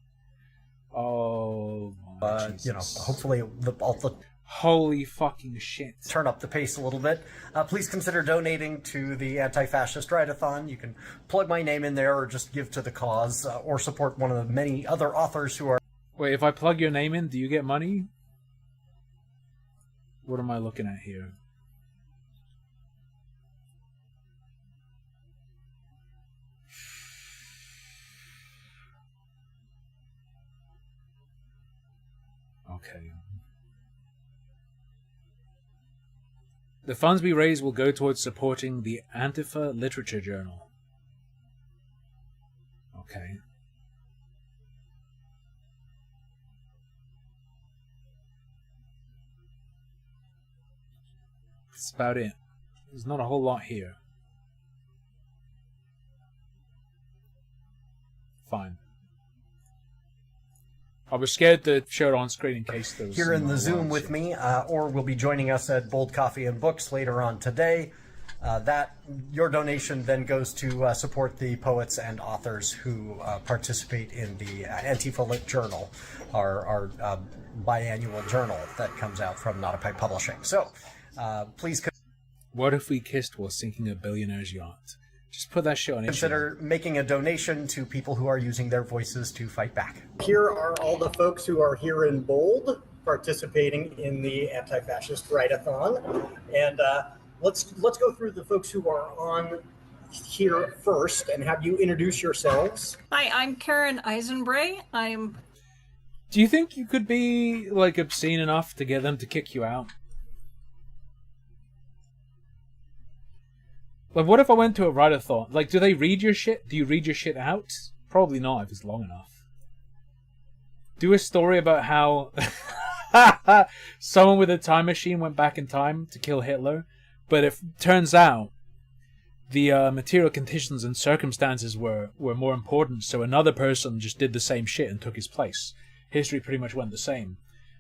Oh, hopefully all the holy fucking shit. Turn up the pace a little bit. Please consider donating to the anti-fascist write-a-thon. You can plug my name in there or just give to the cause or support one of the many other authors who are... Wait, if I plug your name in, do you get money? What am I looking at here? Okay. The funds we raise will go towards supporting the Antifa Literature Journal. Okay. That's about it. There's not a whole lot here. Fine. I was scared to show it on screen in case there was... Here in the Zoom with me, or will be joining us at Bold Coffee and Books later on today. Your donation then goes to support the poets and authors who participate in the Antifa Lit Journal, our biannual journal that comes out from Not a Pipe Publishing. So, please... What if we kissed while sinking a billionaire's yacht? Just put that shit on Consider making a donation to people who are using their voices to fight back. Here are all the folks who are here in bold participating in the anti-fascist write-a-thon. And let's go through the folks who are on here first and have you introduce yourselves. Hi, I'm Karen Eisenbray. Do you think you could be, like, obscene enough to get them to kick you out? Like, what if I went to a write-a-thon? Like, do they read your shit? Do you read your shit out? Probably not if it's long enough. Do a story about how someone with a time machine went back in time to kill Hitler, but it turns out the material conditions and circumstances were more important, so another person just did the same shit and took his place. History pretty much went the same.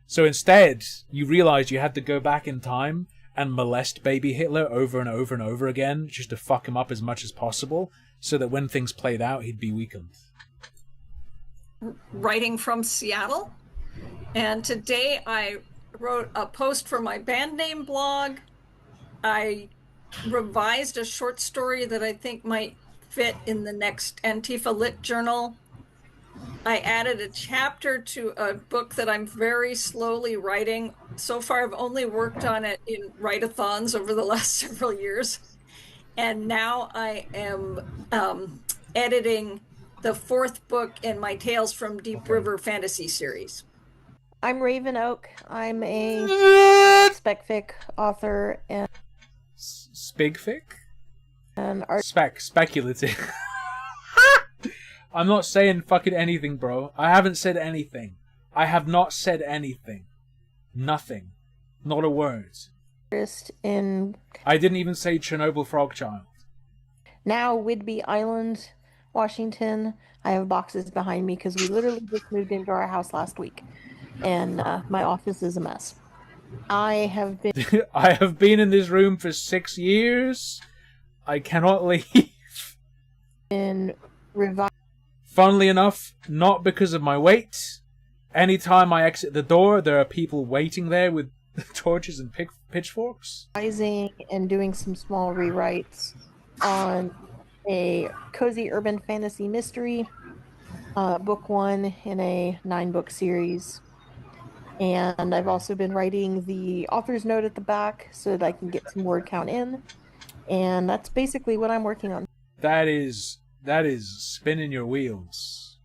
So instead, you realized you had to go back in time and molest baby Hitler over and over and over again just to fuck him up as much as possible so that when things played out, he'd be weakened. Writing from Seattle, and today I wrote a post for my band name blog. I revised a short story that I think might fit in the next Antifa Lit journal. I added a chapter to a book that I'm very slowly writing. So far, I've only worked on it in write-a-thons over the last several years. And now I am editing the fourth book in my Tales from Deep River fantasy series. I'm Raven Oak. I'm a specfic author and Spigfic? and Speculative. I'm not saying fucking anything, bro. I haven't said anything. I have not said anything. Nothing. Not a word. in I didn't even say Chernobyl Frogchild. now Whidbey Island, Washington. I have boxes behind me because we literally just moved into our house last week, and my office is a mess. I have been I have been in this room for 6 years. I cannot leave. in revive. Funnily enough, not because of my weight. Anytime I exit the door, there are people waiting there with torches and pitchforks. And doing some small rewrites on a cozy urban fantasy mystery, book 1 in a 9-book series. And I've also been writing the author's note at the back so that I can get some word count in. And that's basically what I'm working on. That is spinning your wheels.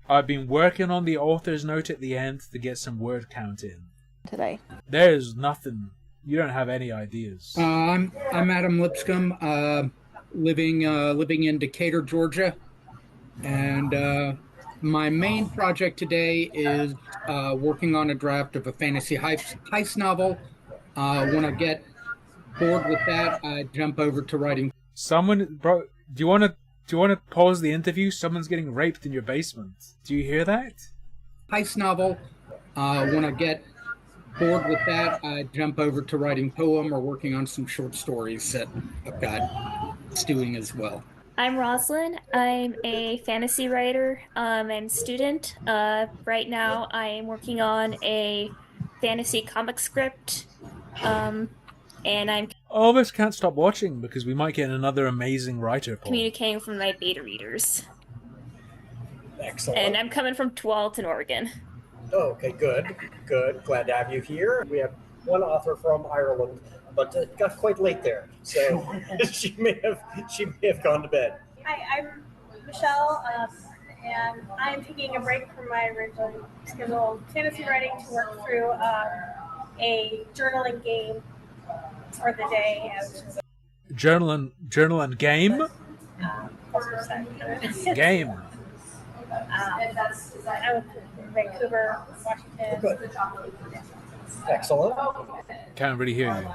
I've been working on the author's note at the end to get some word count in. Today. There's nothing. You don't have any ideas. I'm Adam Lipscomb, living in Decatur, Georgia, and my main project today is working on a draft of a fantasy heist novel. When I get bored with that, I jump over to writing. Someone, bro, do you want to pause the interview? Someone's getting raped in your basement. Do you hear that? Heist novel. When I get bored with that, I jump over to writing poem or working on some short stories that I've got stewing as well. I'm Roslyn. I'm a fantasy writer and student. Right now, I am working on a fantasy comic script, and I'm All of us can't stop watching because we might get another amazing writer. Paul. communicating from my beta readers. Excellent. And I'm coming from Tualatin, Oregon. Oh, okay, good. Glad to have you here. We have one author from Ireland, but it got quite late there, so she may have gone to bed. Hi, I'm Michelle, and I'm taking a break from my originally scheduled fantasy writing to work through a journaling game for the day. Journal and game. Game. I'm in Vancouver, Washington. Excellent. Can't really hear you.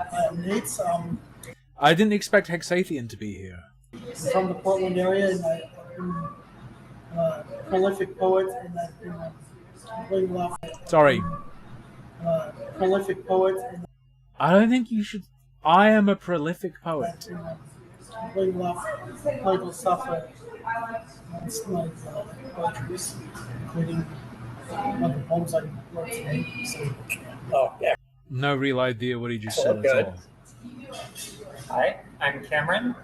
Nate, I didn't expect Hexathian to be here. I'm from the Portland area, and I'm a prolific poet, and I've been playing a lot. Sorry. Prolific poet. And I don't think you should. I am a prolific poet. I've playing a lot of political stuff. It's like poetry, including other poems I wrote today. So, oh, yeah. No real idea what he just said Good. at all. Hi, I'm Cameron.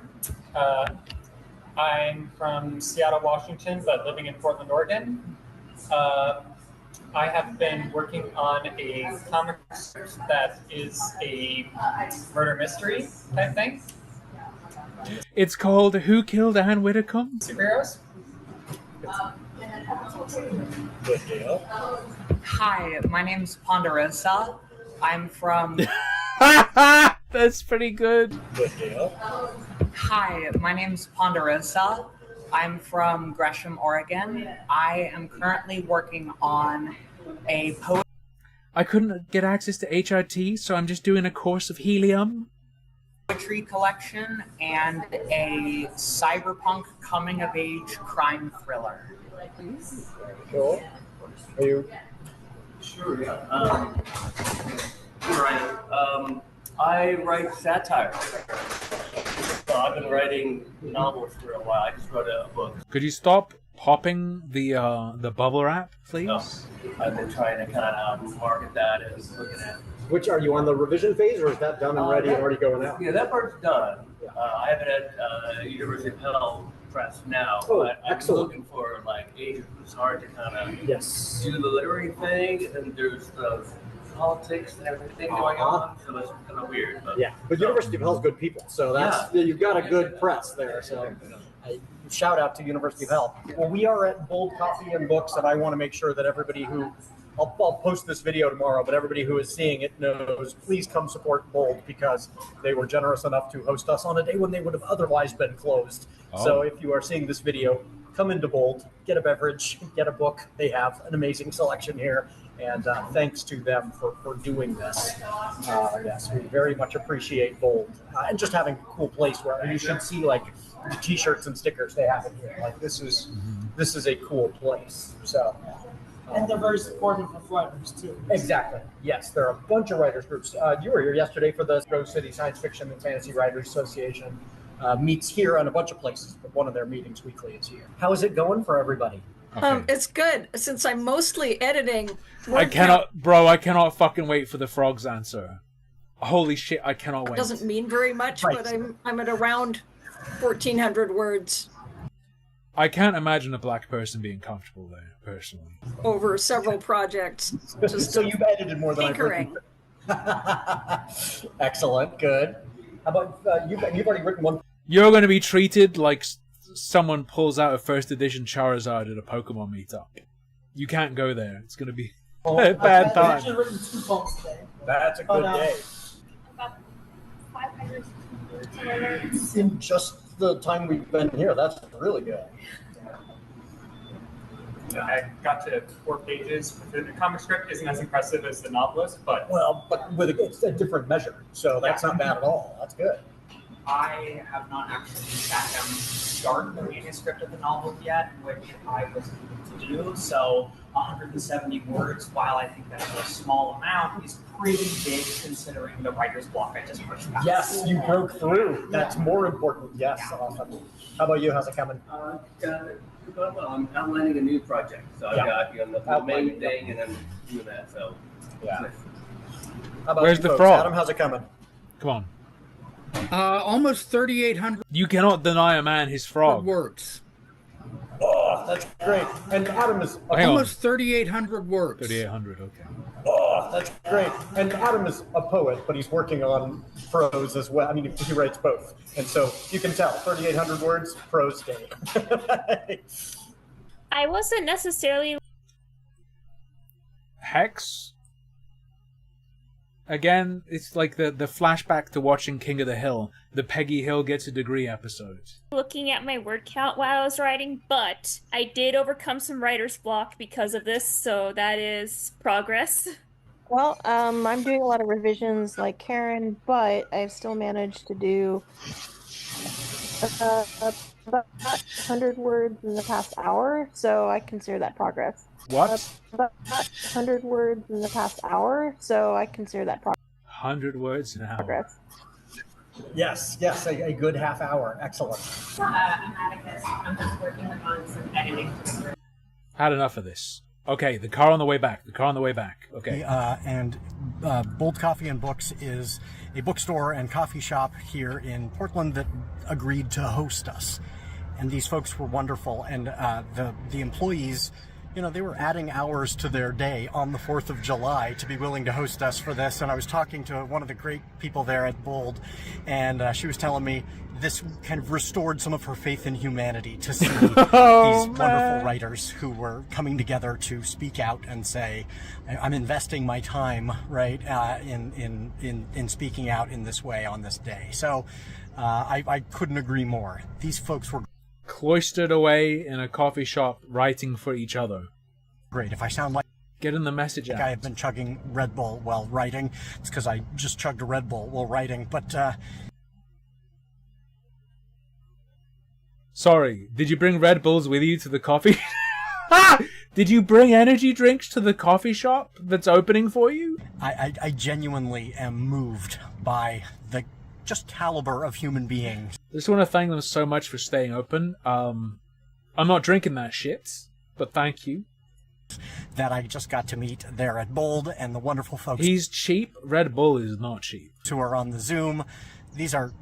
I'm from Seattle, Washington, but living in Portland, Oregon. I have been working on a comic script that is a murder mystery type thing. It's called Who Killed Anne Widdecombe? Superheroes? Good deal. Hi, my name's Ponderosa. I'm from... That's pretty good. Good deal. Hi, my name's Ponderosa. I'm from Gresham, Oregon. I am currently working on a I couldn't get access to HRT, so I'm just doing a course of helium. poetry collection and a cyberpunk coming-of-age crime thriller. Cool. Are you? Sure, yeah. I write satire. So I've been writing novels for a while. I just wrote a book. Could you stop popping the bubble wrap, please? No, I've been trying to kind of market that and looking at. Which are you on the revision phase, or is that done and ready and already going out? Yeah, that part's done. I have it at University of Pell press now. Oh, but I'm excellent. looking for like agents. It's hard to kind of Yes. do the literary thing, and there's the politics and everything going on, so it's kind of weird. But Yeah, but University of Hell's good people, so that's you've got a good press there. So, shout out to University of Hell. Well, we are at Bold Coffee and Books, and I want to make sure that everybody who I'll post this video tomorrow, but everybody who is seeing it knows, please come support Bold because they were generous enough to host us on a day when they would have otherwise been closed. Oh. So if you are seeing this video, come into Bold, get a beverage, get a book. They have an amazing selection here. And thanks to them for doing this. Yes, we very much appreciate Bold. And just having a cool place where you should see like the t-shirts and stickers they have in here. Like this is a cool place. So And they're very supportive of writers too. exactly. Yes, there are a bunch of writers groups. You were here yesterday for the Rose City Science Fiction and Fantasy Writers Association. Meets here in a bunch of places, but one of their meetings weekly is here. How is it going for everybody? It's good since I'm mostly editing. I cannot fucking wait for the frog's answer. Holy shit, I cannot wait. Doesn't mean very much, but I'm at around 1,400 words I can't imagine a black person being comfortable there, personally. over several projects. Just So you've edited more than I've tinkering. written. Excellent, good. How about you've already written one? You're going to be treated like someone pulls out a first edition Charizard at a Pokemon meetup. You can't go there. It's going to be a bad I've time. actually written 2 books today. That's a good day. About 500 words. In just the time we've been here, that's really good. I got to 4 pages. The comic script isn't as impressive as the novelist, but It's a different measure, so that's not bad at all. That's good. I have not actually sat down and started the manuscript of the novel yet, which I was able to do. So 170 words, while I think that's a small amount, is pretty big considering the writer's block I just pushed past. Yes, you broke through. That's more important. Yes, awesome. How about you? How's it coming? well, I'm outlining a new project, so Yeah. I got on the Outlining, main thing and then doing that. So Yeah. How about Where's you the folks? frog? Adam, how's it coming? Come on. Almost 3,800 You cannot deny a man his frog. words. Oh, that's great. And Adam is Hang on. Almost 3,800 words. 3,800, okay. Oh, that's great. And Adam is a poet, but he's working on prose as well. I mean, he writes both. And so you can tell, 3,800 words, prose day. I wasn't necessarily. Hex? Again, it's like the flashback to watching King of the Hill, the Peggy Hill Gets a Degree episode. Looking at my word count while I was writing, but I did overcome some writer's block because of this, so that is progress. Well, I'm doing a lot of revisions like Karen, but I've still managed to do about 100 words in the past hour, so I consider that progress. What? About 100 words in the past hour, so I consider that 100 words an hour. progress. Yes, a good half hour. Excellent. I'm Atticus. I'm just working on some editing. Had enough of this. Okay, the car on the way back. Okay. And Bold Coffee and Books is a bookstore and coffee shop here in Portland that agreed to host us. And these folks were wonderful. And the employees, you know, they were adding hours to their day on the 4th of July to be willing to host us for this. And I was talking to one of the great people there at Bold, and she was telling me this kind of restored some of her faith in humanity to see these wonderful writers who were coming together to speak out and say, I'm investing my time, right, in speaking out in this way on this day. So I couldn't agree more. These folks were Cloistered away in a coffee shop writing for each other. great. If I sound like Getting the message out. I have been chugging Red Bull while writing, it's because I just chugged a Red Bull while writing, but Sorry, did you bring Red Bulls with you to the coffee? Did you bring energy drinks to the coffee shop that's opening for you? I genuinely am moved by the just caliber of human beings. I just want to thank them so much for staying open. I'm not drinking that shit, but thank you. That I just got to meet there at Bold, and the wonderful folks. He's cheap. Red Bull is not cheap. Who are on the Zoom. These are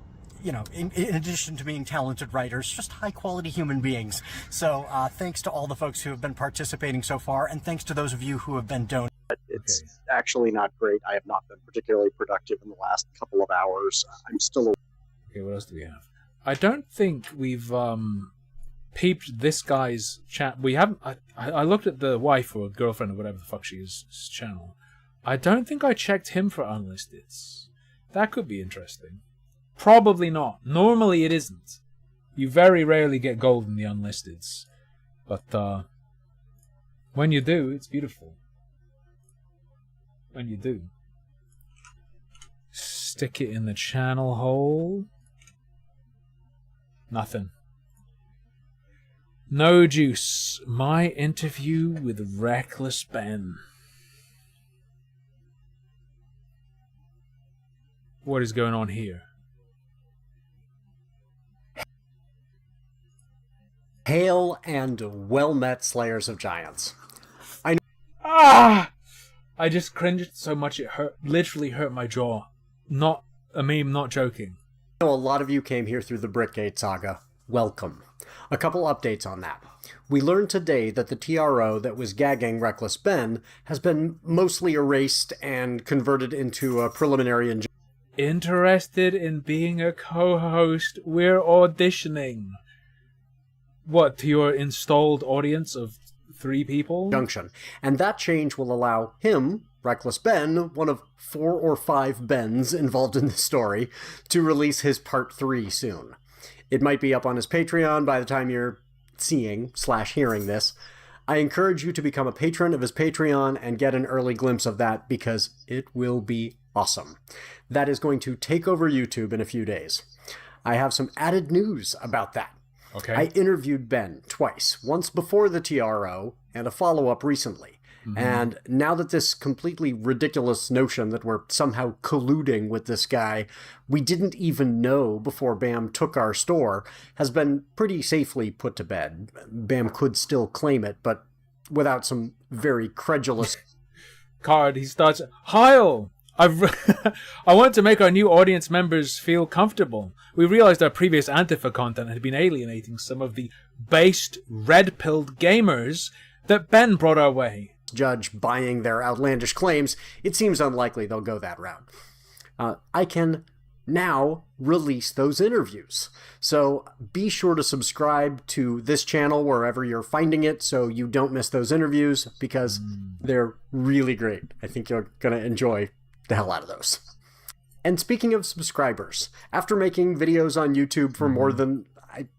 in addition to being talented writers, just high-quality human beings. So thanks to all the folks who have been participating so far, and thanks to those of you who have been donating. It's actually not great. I have not been particularly productive in the last couple of hours. I'm still... Okay, what else do we have? I don't think we've peeped this guy's chat. We haven't... I looked at the wife or girlfriend or whatever the fuck she is channel. I don't think I checked him for unlisteds. That could be interesting. Probably not. Normally it isn't. You very rarely get gold in the unlisteds. But when you do, it's beautiful. When you do. Stick it in the channel hole. Nothing. No juice. My interview with Reckless Ben. What is going on here? Hail and well met Slayers of Giants. I just cringed so much it hurt, literally hurt my jaw. Not a meme, not joking. I know a lot of you came here through the Brickgate saga. Welcome. A couple updates on that. We learned today that the TRO that was gagging Reckless Ben has been mostly erased and converted into a preliminary injunction. Interested in being a co-host? We're auditioning. What, to your installed audience of 3 people? And that change will allow him, Reckless Ben, one of 4 or 5 Bens involved in this story, to release his part 3 soon. It might be up on his Patreon by the time you're seeing/hearing this. I encourage you to become a patron of his Patreon and get an early glimpse of that because it will be awesome. That is going to take over YouTube in a few days. I have some added news about that. Okay. I interviewed Ben twice, once before the TRO and a follow-up recently. Mm-hmm. And now that this completely ridiculous notion that we're somehow colluding with this guy we didn't even know before BAM took our store has been pretty safely put to bed. BAM could still claim it, but without some very credulous... Card, he starts... Heil! I want to make our new audience members feel comfortable. We realized our previous Antifa content had been alienating some of the based, red-pilled gamers that Ben brought our way. Judge buying their outlandish claims, it seems unlikely they'll go that route. I can now release those interviews. So be sure to subscribe to this channel wherever you're finding it so you don't miss those interviews because they're really great. I think you're going to enjoy the hell out of those. And speaking of subscribers, after making videos on YouTube for more than,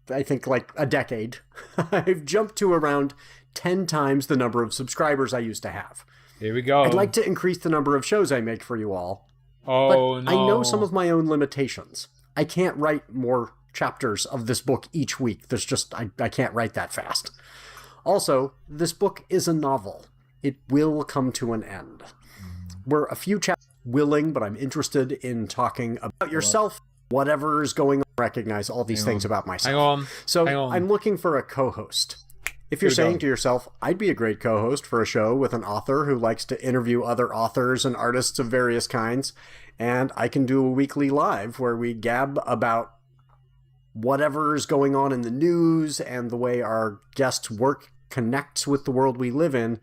I think, like a decade, I've jumped to around 10 times the number of subscribers I used to have. Here we go. I'd like to increase the number of shows I make for you all. Oh, but no. I know some of my own limitations. I can't write more chapters of this book each week. There's just, I can't write that fast. Also, this book is a novel. It will come to an end. We're a few chapters willing, but I'm interested in talking about yourself, whatever is going on. Recognize all these things about myself. Hang on. So I'm looking for a co-host. If you're saying to yourself, I'd be a great co-host for a show with an author who likes to interview other authors and artists of various kinds, and I can do a weekly live where we gab about whatever is going on in the news and the way our guests' work connects with the world we live in,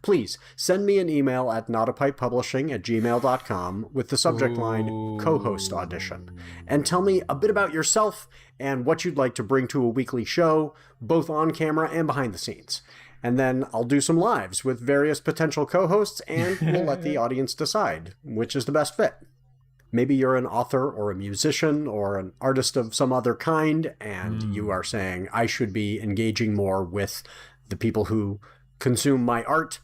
please send me an email at notapipepublishing@gmail.com with the subject line co-host audition and tell me a bit about yourself and what you'd like to bring to a weekly show, both on camera and behind the scenes. And then I'll do some lives with various potential co-hosts and we'll let the audience decide which is the best fit. Maybe you're an author or a musician or an artist of some other kind and you are saying I should be engaging more with the people who consume my art.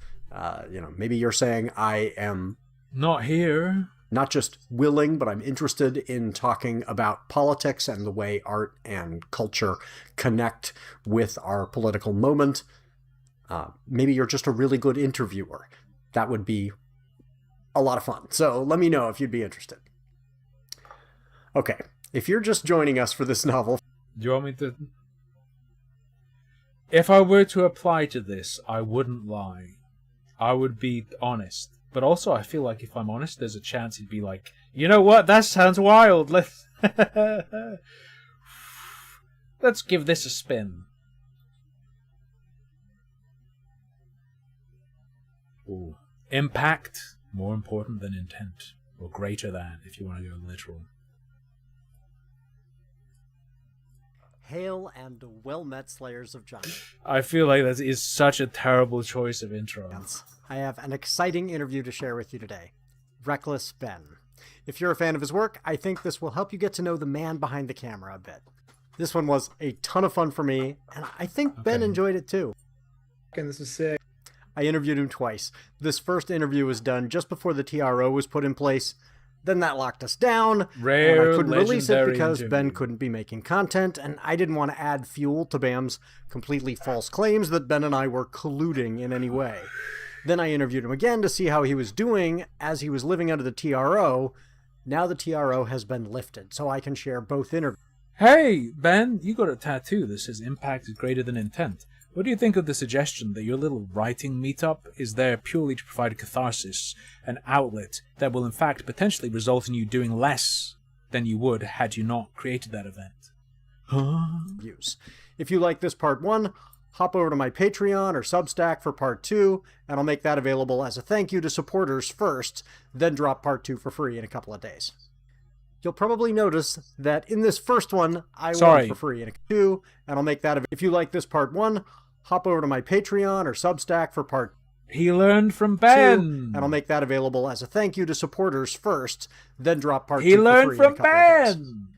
Maybe you're saying I am not here, not just willing, but I'm interested in talking about politics and the way art and culture connect with our political moment. Maybe you're just a really good interviewer. That would be a lot of fun. So let me know if you'd be interested. Okay, if you're just joining us for this novel... Do you want me to... If I were to apply to this, I wouldn't lie. I would be honest. But also, I feel like if I'm honest, there's a chance he'd be like, you know what? That sounds wild. Let's give this a spin. Ooh. Impact, more important than intent. Or greater than, if you want to go literal. Hail and well met Slayers of Giants. I feel like that is such a terrible choice of intro. I have an exciting interview to share with you today. Reckless Ben. If you're a fan of his work, I think this will help you get to know the man behind the camera a bit. This one was a ton of fun for me, and I think Ben enjoyed it too. And this is sick. I interviewed him twice. This first interview was done just before the TRO was put in place. Then that locked us down, Rare, and I couldn't release it legendary because interview. Ben couldn't be making content, and I didn't want to add fuel to Bam's completely false claims that Ben and I were colluding in any way. Then I interviewed him again to see how he was doing as he was living under the TRO. Now the TRO has been lifted, so I can share both interviews. Hey, Ben, you got a tattoo that says impact is greater than intent. What do you think of the suggestion that your little writing meetup is there purely to provide catharsis, an outlet that will in fact potentially result in you doing less than you would had you not created that event? If you like this part 1, hop over to my Patreon or Substack for part 2, and I'll make that available as a thank you to supporters first, then drop part 2 for free in a couple of days. You'll probably notice that in this first one, I won for free in a 2, and I'll make that available. If you like this part 1, hop over to my Patreon or Substack for part 2. He learned from Ben! And I'll make that available as a thank you to supporters first, then drop part 2 He for learned free in a from couple of days. Ben!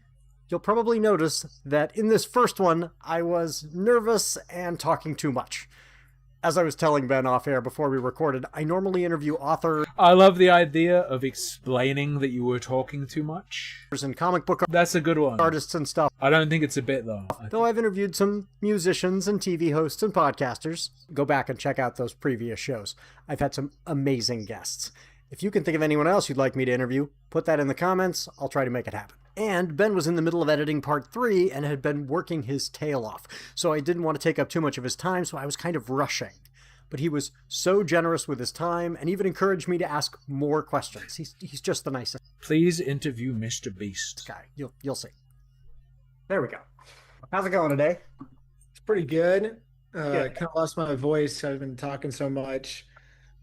You'll probably notice that in this first one, I was nervous and talking too much. As I was telling Ben off air before we recorded, I normally interview authors. I love the idea of explaining that you were talking too much. And comic book That's a good one. artists and stuff. I don't think it's a bit, though. Though I've interviewed some musicians and TV hosts and podcasters. Go back and check out those previous shows. I've had some amazing guests. If you can think of anyone else you'd like me to interview, put that in the comments. I'll try to make it happen. And Ben was in the middle of editing part 3 and had been working his tail off. So I didn't want to take up too much of his time, so I was kind of rushing. But he was so generous with his time and even encouraged me to ask more questions. He's just the nicest. Please interview Mr. Beast. Guy, you'll see. There we go. How's it going today? It's pretty good. Good. Kind of lost my voice. I've been talking so much.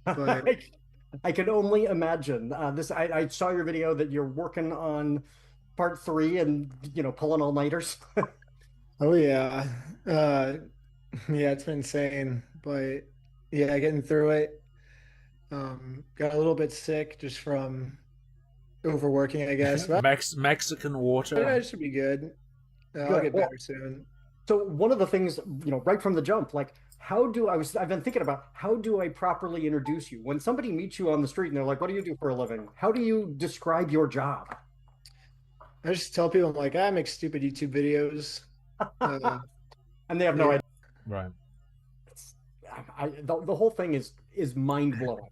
But I could only imagine. I saw your video that you're working on part 3 and, pulling all-nighters. oh, yeah. Yeah, it's been insane. But, yeah, getting through it. Got a little bit sick just from overworking, I guess. But Mexican water. yeah, it should be good. I'll get better soon. So one of the things, right from the jump, like, I've been thinking about, how do I properly introduce you? When somebody meets you on the street and they're like, what do you do for a living? How do you describe your job? I just tell people, I'm like, I make stupid YouTube videos. And they have no idea. Right. The whole thing is mind-blowing.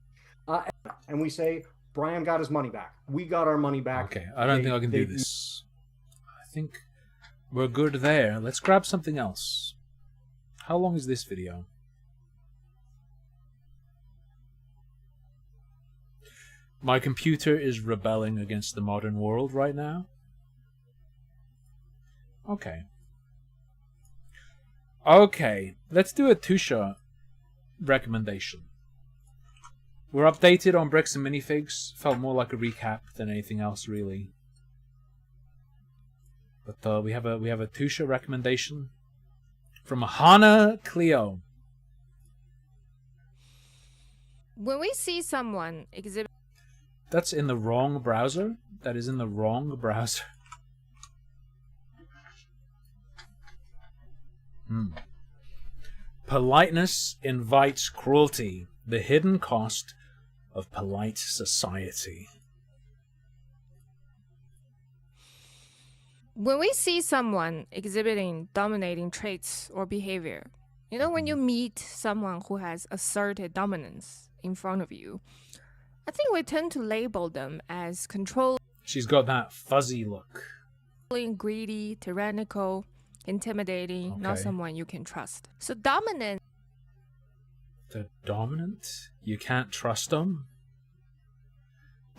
And we say, Brian got his money back. We got our money back. Okay, I don't think I can do this. I think we're good there. Let's grab something else. How long is this video? My computer is rebelling against the modern world right now. Okay. Okay, let's do a Tusha recommendation. We're updated on Bricks and Minifigs. Felt more like a recap than anything else, really. But we have a Tusha recommendation from Hana Cleo. When we see someone exhibit... That's in the wrong browser? That is in the wrong browser. Politeness invites cruelty. The hidden cost of polite society. When we see someone exhibiting dominating traits or behavior, when you meet someone who has asserted dominance in front of you, I think we tend to label them as controlling. She's got that fuzzy look. Greedy, tyrannical, intimidating, not Okay. someone you can trust. So dominant. The dominant? You can't trust them?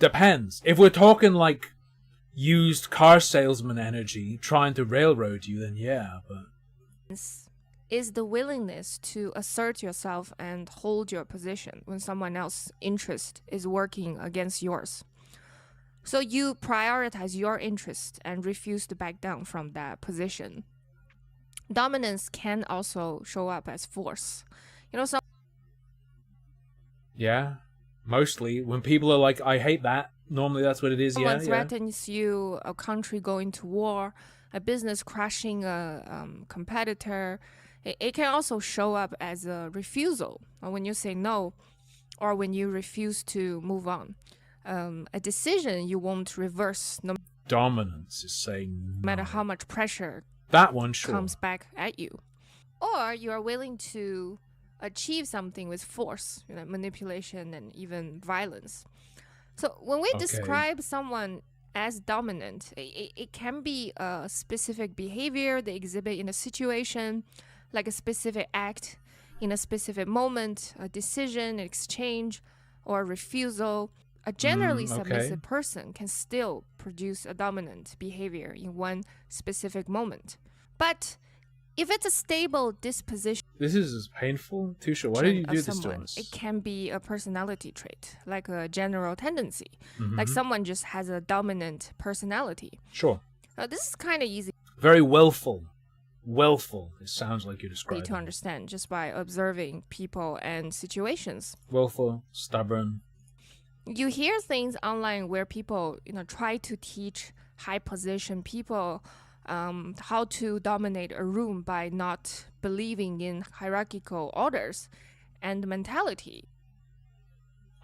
Depends. If we're talking like used car salesman energy trying to railroad you, then yeah, but is the willingness to assert yourself and hold your position when someone else's interest is working against yours. So you prioritize your interest and refuse to back down from that position. Dominance can also show up as force. Some yeah, mostly when people are like, I hate that, normally that's what it is. someone Yeah, threatens you, a country going to war, a business crashing a competitor. It can also show up as a refusal, or when you say no, or when you refuse to move on. A decision you won't reverse no Dominance is saying no. matter how much pressure That one, sure. comes back at you. Or you are willing to achieve something with force, manipulation, and even violence. So when we describe someone as dominant, it can be a specific behavior they exhibit in a situation, like a specific act in a specific moment, a decision, exchange, or refusal. A generally submissive person can still produce a dominant behavior in one specific moment. But if it's a stable disposition, this is painful. Tusha, why did you do this to us? It can be a personality trait, like a general tendency. Like someone just has a dominant personality. Sure. This is kind of easy. Very willful. Willful, it sounds like you're describing. To understand just by observing people and situations. Willful, stubborn. You hear things online where people, try to teach high position people how to dominate a room by not believing in hierarchical orders and mentality.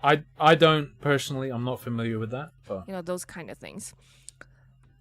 I don't personally. I'm not familiar with that. But those kind of things.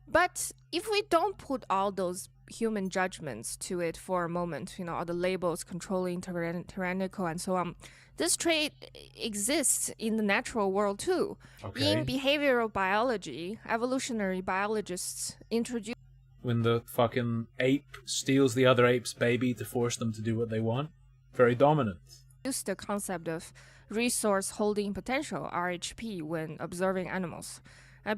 But if we don't put all those human judgments to it for a moment, all the labels, controlling, tyrannical, and so on, this trait exists in the natural world too. In behavioral biology, evolutionary biologists introduce when the fucking ape steals the other ape's baby to force them to do what they want. Very dominant. The concept of resource holding potential, RHP, when observing animals.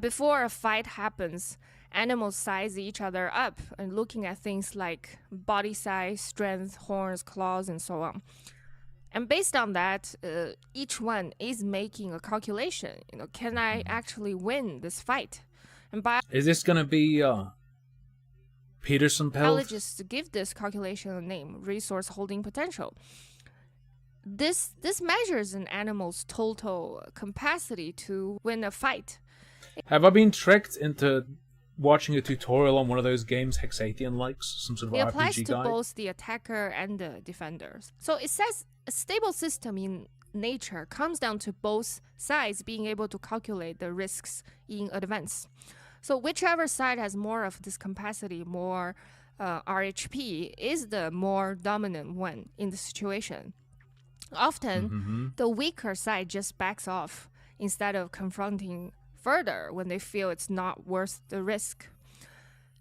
Before a fight happens, animals size each other up and looking at things like body size, strength, horns, claws, and so on. And based on that, each one is making a calculation. Can I actually win this fight? And is this going to be Peterson Pelt? Biologists give this calculation a name, resource holding potential. This measures an animal's total capacity to win a fight. Have I been tricked into watching a tutorial on one of those games Hexatian likes? Some sort of it RPG applies to guide? both the attacker and the defender. So it says a stable system in nature comes down to both sides being able to calculate the risks in advance. So whichever side has more of this capacity, more RHP, is the more dominant one in the situation. Often, the weaker side just backs off instead of confronting further when they feel it's not worth the risk.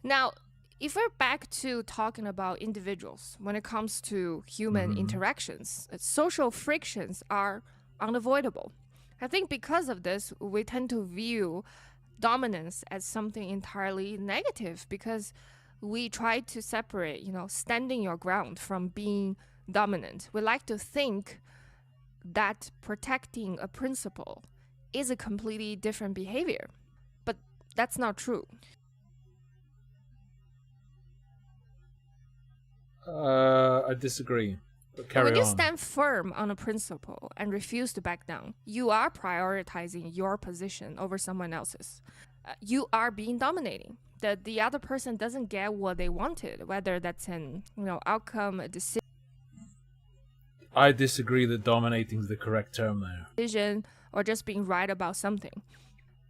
Now, if we're back to talking about individuals, when it comes to human interactions, social frictions are unavoidable. I think because of this, we tend to view dominance as something entirely negative because we try to separate, standing your ground from being dominant. We like to think that protecting a principle is a completely different behavior, but that's not true. I disagree. But carry when you on. stand firm on a principle and refuse to back down, you are prioritizing your position over someone else's. You are being dominating. The other person doesn't get what they wanted, whether that's an outcome, a decision. I disagree that dominating is the correct term there. Or just being right about something.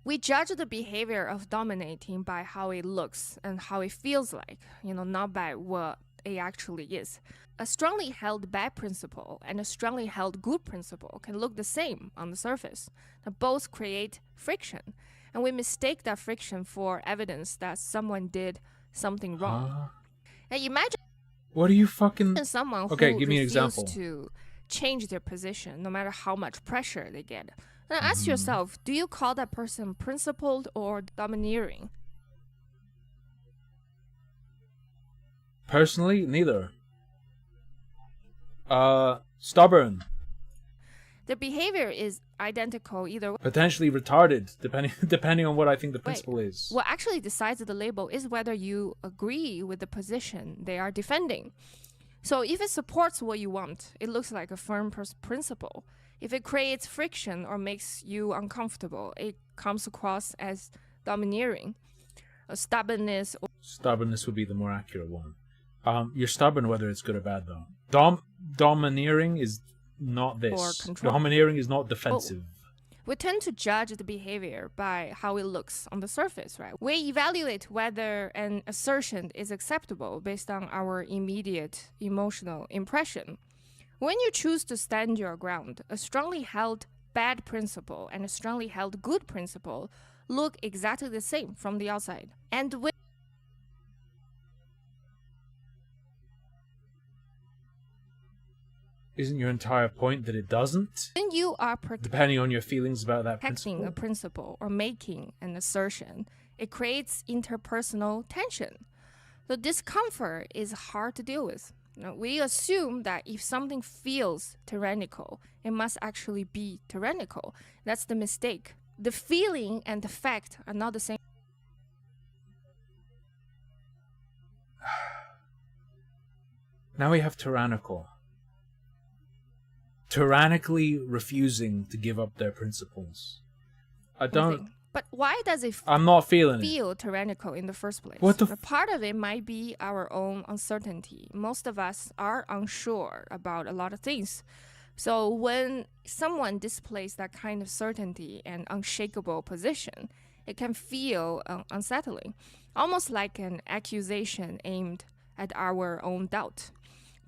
We judge the behavior of dominating by how it looks and how it feels like, not by what it actually is. A strongly held bad principle and a strongly held good principle can look the same on the surface. Now, both create friction, and we mistake that friction for evidence that someone did something wrong. Now, imagine what are you fucking... someone okay, who give me an refuses example. to change their position no matter how much pressure they get. Now ask yourself, do you call that person principled or domineering? Personally, neither. Stubborn. The behavior is identical either way. Potentially retarded, depending on what I think the principle is. What actually decides the label is whether you agree with the position they are defending. So if it supports what you want, it looks like a firm principle. If it creates friction or makes you uncomfortable, it comes across as domineering. Stubbornness. Stubbornness would be the more accurate one. You're stubborn whether it's good or bad, though. Domineering is not this. Or control. Domineering is not defensive. We tend to judge the behavior by how it looks on the surface, right? We evaluate whether an assertion is acceptable based on our immediate emotional impression. When you choose to stand your ground, a strongly held bad principle and a strongly held good principle look exactly the same from the outside. And when Isn't your entire point that it doesn't? you are Depending on your feelings about that protecting principle? a principle or making an assertion, it creates interpersonal tension. The discomfort is hard to deal with. We assume that if something feels tyrannical, it must actually be tyrannical. That's the mistake. The feeling and the fact are not the same. Now we have tyrannical. Tyrannically refusing to give up their principles. I don't... But why does it I'm not feeling it. feel tyrannical in the first place? What the Part of it might be our own uncertainty. Most of us are unsure about a lot of things. So when someone displays that kind of certainty and unshakable position, it can feel unsettling, almost like an accusation aimed at our own doubt.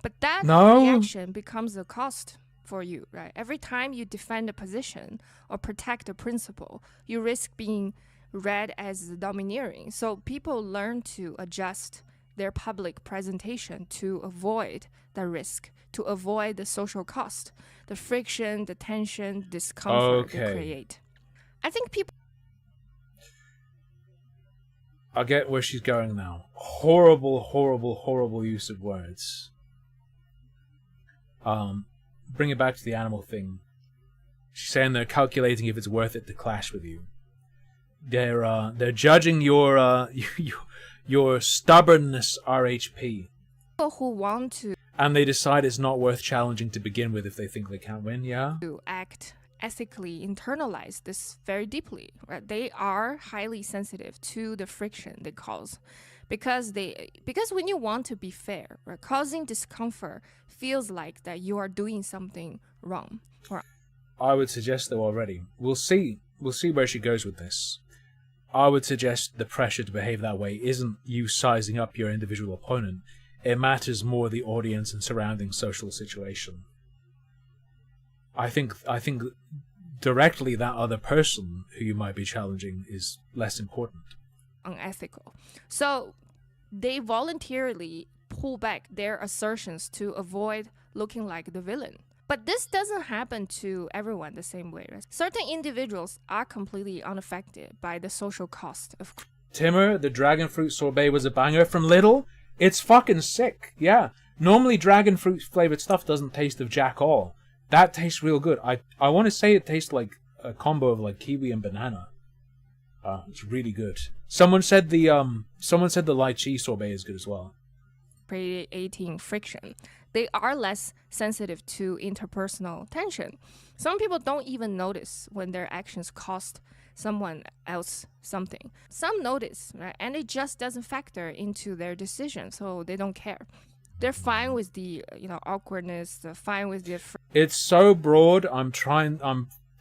But that reaction becomes a cost for you, right? Every time you defend a position or protect a principle, you risk being read as domineering. So people learn to adjust their public presentation to avoid the risk, to avoid the social cost, the friction, the tension, discomfort they create. I think people... I get where she's going now. Horrible, horrible, horrible use of words. Bring it back to the animal thing. She's saying they're calculating if it's worth it to clash with you. They're judging your your stubbornness RHP. People who want to... And they decide it's not worth challenging to begin with if they think they can't win, yeah? To act ethically internalize this very deeply, right? They are highly sensitive to the friction they cause. Because when you want to be fair, right, causing discomfort feels like that you are doing something wrong. I would suggest though already. We'll see where she goes with this. I would suggest the pressure to behave that way isn't you sizing up your individual opponent. It matters more the audience and surrounding social situation. I think directly that other person who you might be challenging is less important. Unethical. So they voluntarily pull back their assertions to avoid looking like the villain. But this doesn't happen to everyone the same way, right? Certain individuals are completely unaffected by the social cost of... Timur, the dragon fruit sorbet was a banger from Lidl. It's fucking sick, yeah. Normally dragon fruit flavored stuff doesn't taste of jack all. That tastes real good. I want to say it tastes like a combo of like kiwi and banana. It's really good. Someone said the lychee sorbet is good as well. Creating friction. They are less sensitive to interpersonal tension. Some people don't even notice when their actions cost someone else something. Some notice, right? And it just doesn't factor into their decision, so they don't care. They're fine with the awkwardness. They're fine with the... It's so broad. I'm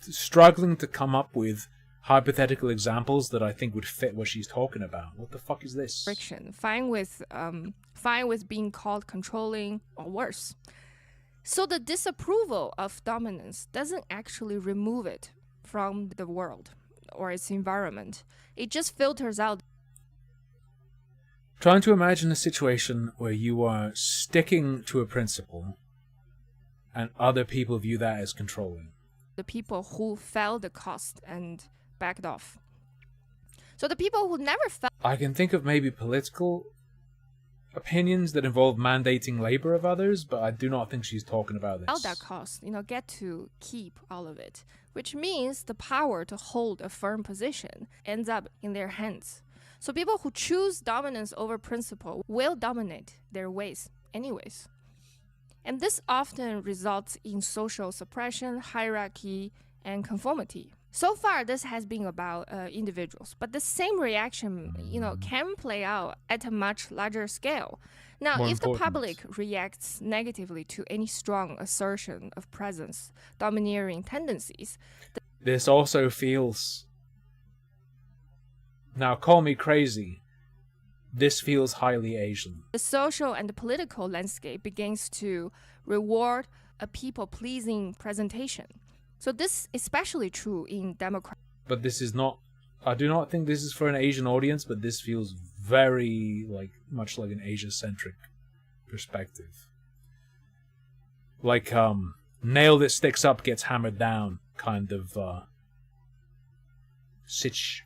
struggling to come up with hypothetical examples that I think would fit what she's talking about. What the fuck is this? Friction. Fine with being called controlling or worse. So the disapproval of dominance doesn't actually remove it from the world or its environment. It just filters out. Trying to imagine a situation where you are sticking to a principle and other people view that as controlling. the people who felt the cost and backed off. So the people who never felt I can think of maybe political opinions that involve mandating labor of others, but I do not think she's talking about this. that cost, get to keep all of it, which means the power to hold a firm position ends up in their hands. So people who choose dominance over principle will dominate their ways anyways. And this often results in social suppression, hierarchy, and conformity. So far, this has been about individuals, but the same reaction, can play out at a much larger scale. Now, More if the important. public reacts negatively to any strong assertion of presence, domineering tendencies, This also feels... Now, call me crazy. This feels highly Asian. the social and political landscape begins to reward a people-pleasing presentation. So this is especially true in democratic. But this is not... I do not think this is for an Asian audience, but this feels very, much like an Asia-centric perspective. Like, nail that sticks up gets hammered down kind of, sitch.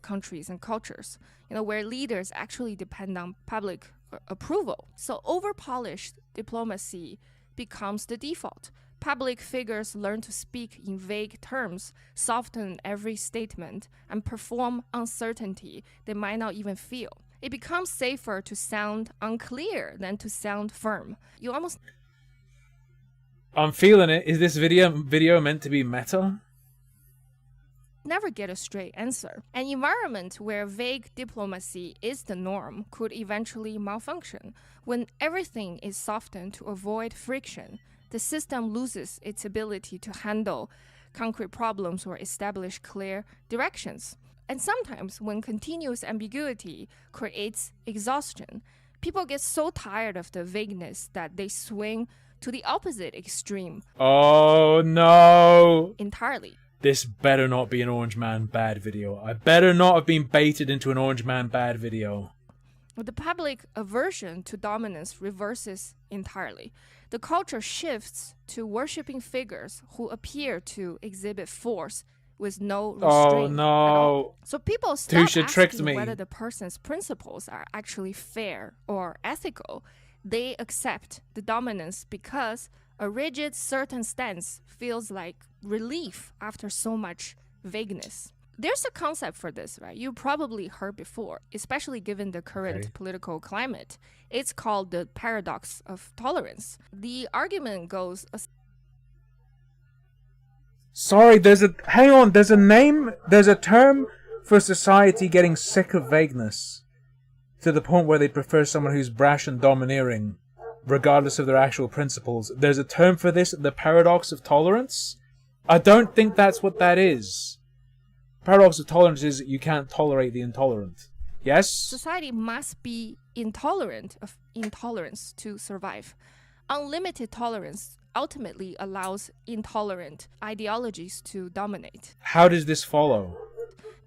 Countries and cultures, where leaders actually depend on public approval. So over-polished diplomacy becomes the default. Public figures learn to speak in vague terms, soften every statement, and perform uncertainty they might not even feel. It becomes safer to sound unclear than to sound firm. You almost I'm feeling it. Is this video meant to be meta? never get a straight answer. An environment where vague diplomacy is the norm could eventually malfunction. When everything is softened to avoid friction, the system loses its ability to handle concrete problems or establish clear directions. And sometimes, when continuous ambiguity creates exhaustion, people get so tired of the vagueness that they swing to the opposite extreme Oh no! entirely. This better not be an Orange Man bad video. I better not have been baited into an Orange Man bad video. The public aversion to dominance reverses entirely. The culture shifts to worshipping figures who appear to exhibit force with no restraint. Oh no! So people stop Tusha tricked asking me. whether the person's principles are actually fair or ethical. They accept the dominance because a rigid, certain stance feels like relief after so much vagueness. There's a concept for this, right? You probably heard before, especially given the current political climate. It's called the paradox of tolerance. The argument goes Sorry, there's a term for society getting sick of vagueness to the point where they prefer someone who's brash and domineering, regardless of their actual principles. There's a term for this, the paradox of tolerance. I don't think that's what that is. Paradox of tolerance is you can't tolerate the intolerant. Yes? society must be intolerant of intolerance to survive. Unlimited tolerance ultimately allows intolerant ideologies to dominate, How does this follow?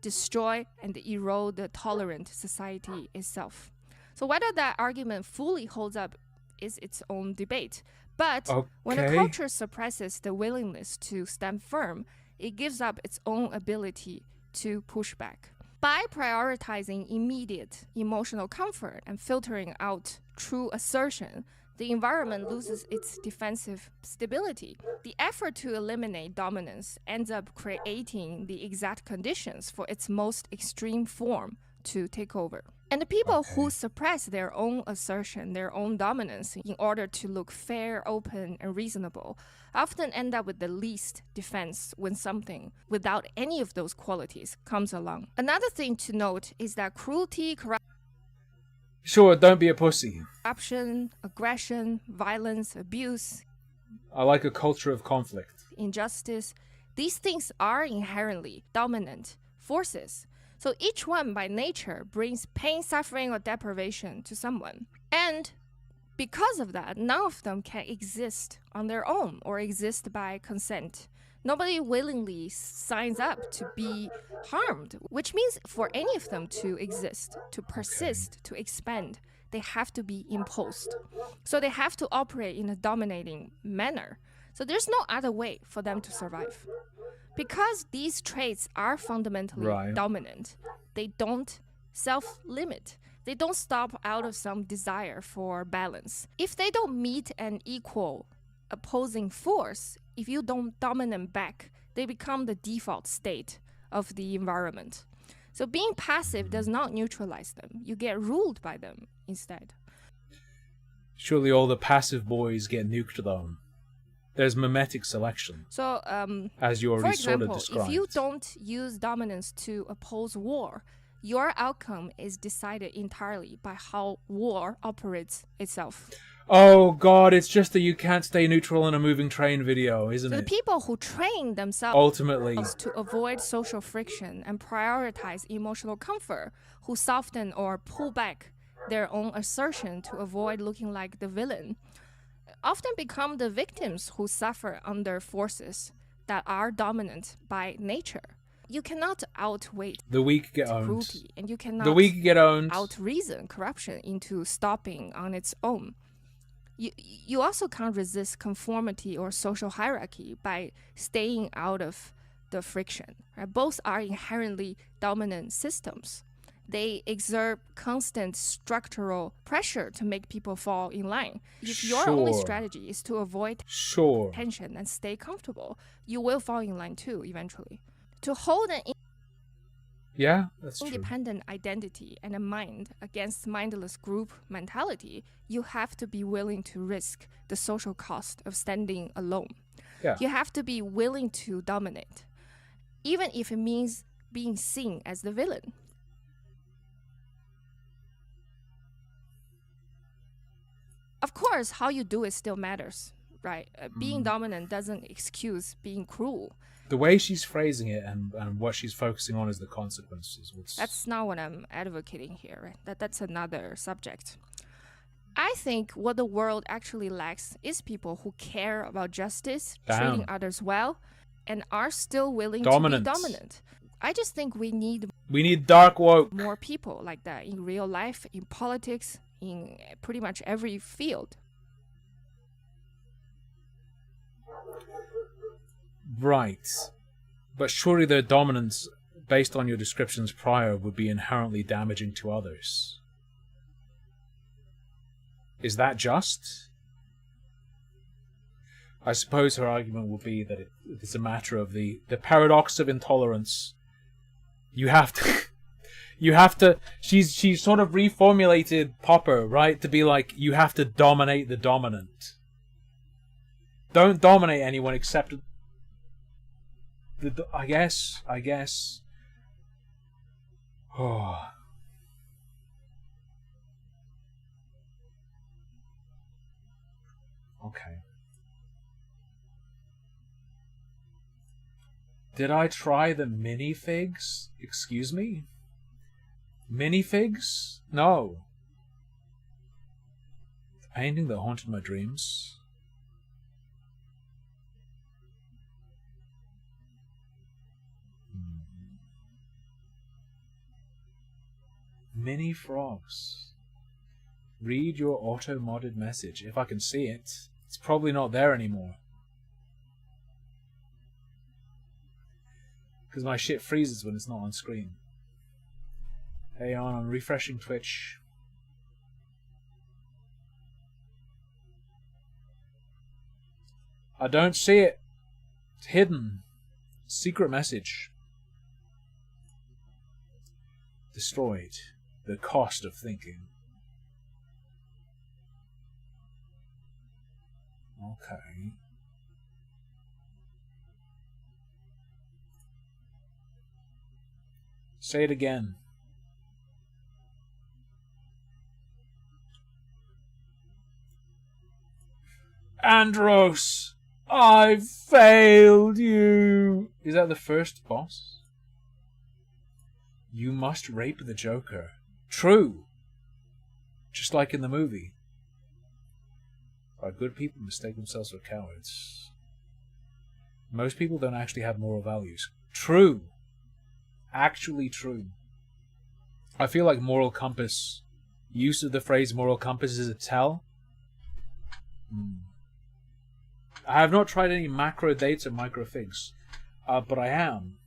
destroy, and erode the tolerant society itself. So whether that argument fully holds up is its own debate. But when a Okay. culture suppresses the willingness to stand firm, it gives up its own ability to push back. By prioritizing immediate emotional comfort and filtering out true assertion, the environment loses its defensive stability. The effort to eliminate dominance ends up creating the exact conditions for its most extreme form to take over. And the people who suppress their own assertion, their own dominance, in order to look fair, open, and reasonable, often end up with the least defense when something without any of those qualities comes along. Another thing to note is that cruelty, Sure, don't be a pussy. corruption, aggression, violence, abuse, I like a culture of conflict. injustice, these things are inherently dominant forces. So each one by nature brings pain, suffering, or deprivation to someone. And because of that, none of them can exist on their own or exist by consent. Nobody willingly signs up to be harmed, which means for any of them to exist, to persist, to expand, they have to be imposed. So they have to operate in a dominating manner. So there's no other way for them to survive. Because these traits are fundamentally dominant, they don't self-limit. They don't stop out of some desire for balance. If they don't meet an equal opposing force, if you don't dominate back, they become the default state of the environment. So being passive does not neutralize them. You get ruled by them instead. Surely all the passive boys get nuked though. There's mimetic selection. So, as you already for example, sort of described. if you don't use dominance to oppose war, your outcome is decided entirely by how war operates itself. Oh god, it's just that you can't stay neutral in a moving train video, isn't So it? the people who train themselves Ultimately. to avoid social friction and prioritize emotional comfort, who soften or pull back their own assertion to avoid looking like the villain, often become the victims who suffer under forces that are dominant by nature. You cannot outweigh The weak get owned. cruelty, and you cannot The weak get owned. out-reason corruption into stopping on its own. You also can't resist conformity or social hierarchy by staying out of the friction. Right? Both are inherently dominant systems. They exert constant structural pressure to make people fall in line. If your only Sure. strategy is to avoid Sure. tension and stay comfortable, you will fall in line too eventually. To hold an Yeah, that's true. independent identity and a mind against mindless group mentality, you have to be willing to risk the social cost of standing alone. Yeah. You have to be willing to dominate, even if it means being seen as the villain. Of course, how you do it still matters, right? Being dominant doesn't excuse being cruel. The way she's phrasing it and what she's focusing on is the consequences. That's not what I'm advocating here, right? That's another subject. I think what the world actually lacks is people who care about justice, treating others well, and are still willing Dominant. to be dominant. I just think we need dark woke. more people like that in real life, in politics, in pretty much every field. Right. But surely their dominance, based on your descriptions prior, would be inherently damaging to others. Is that just? I suppose her argument would be that it's a matter of the paradox of intolerance. You have to she's sort of reformulated Popper, right? To be like, you have to dominate the dominant. Don't dominate anyone except I guess. Oh. Okay. Did I try the minifigs? Excuse me? Minifigs? No. The painting that haunted my dreams. Mini frogs. Read your auto-modded message. If I can see it. It's probably not there anymore. Because my shit freezes when it's not on screen. Hey on, I'm refreshing Twitch. I don't see it. It's hidden. Secret message. Destroyed. The cost of thinking. Okay. Say it again. Andros! I failed you! Is that the first boss? You must rape the Joker. True! Just like in the movie. Our good people mistake themselves for cowards. Most people don't actually have moral values. True! Actually true. I feel like moral compass, use of the phrase moral compass is a tell. I have not tried any macro dates or micro figs, but I am.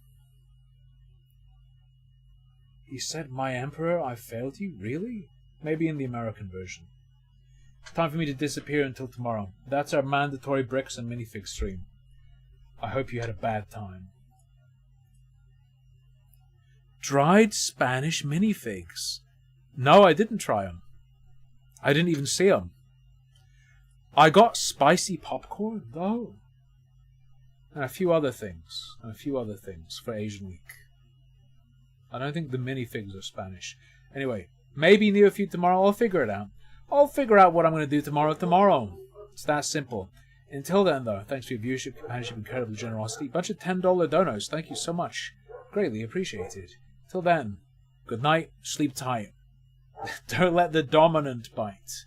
He said, "My emperor, I failed you? Really?" Maybe in the American version. Time for me to disappear until tomorrow. That's our mandatory bricks and minifig stream. I hope you had a bad time. Dried Spanish minifigs. No, I didn't try them. I didn't even see them. I got spicy popcorn, though. And a few other things. For Asian Week. I don't think the minifigs are Spanish. Anyway, maybe Neofeud tomorrow. I'll figure it out. I'll figure out what I'm going to do tomorrow. It's that simple. Until then, though, thanks for your viewership, companionship, incredible generosity. Bunch of $10 donos. Thank you so much. Greatly appreciated. Till then, good night, sleep tight. Don't let the dominant bite.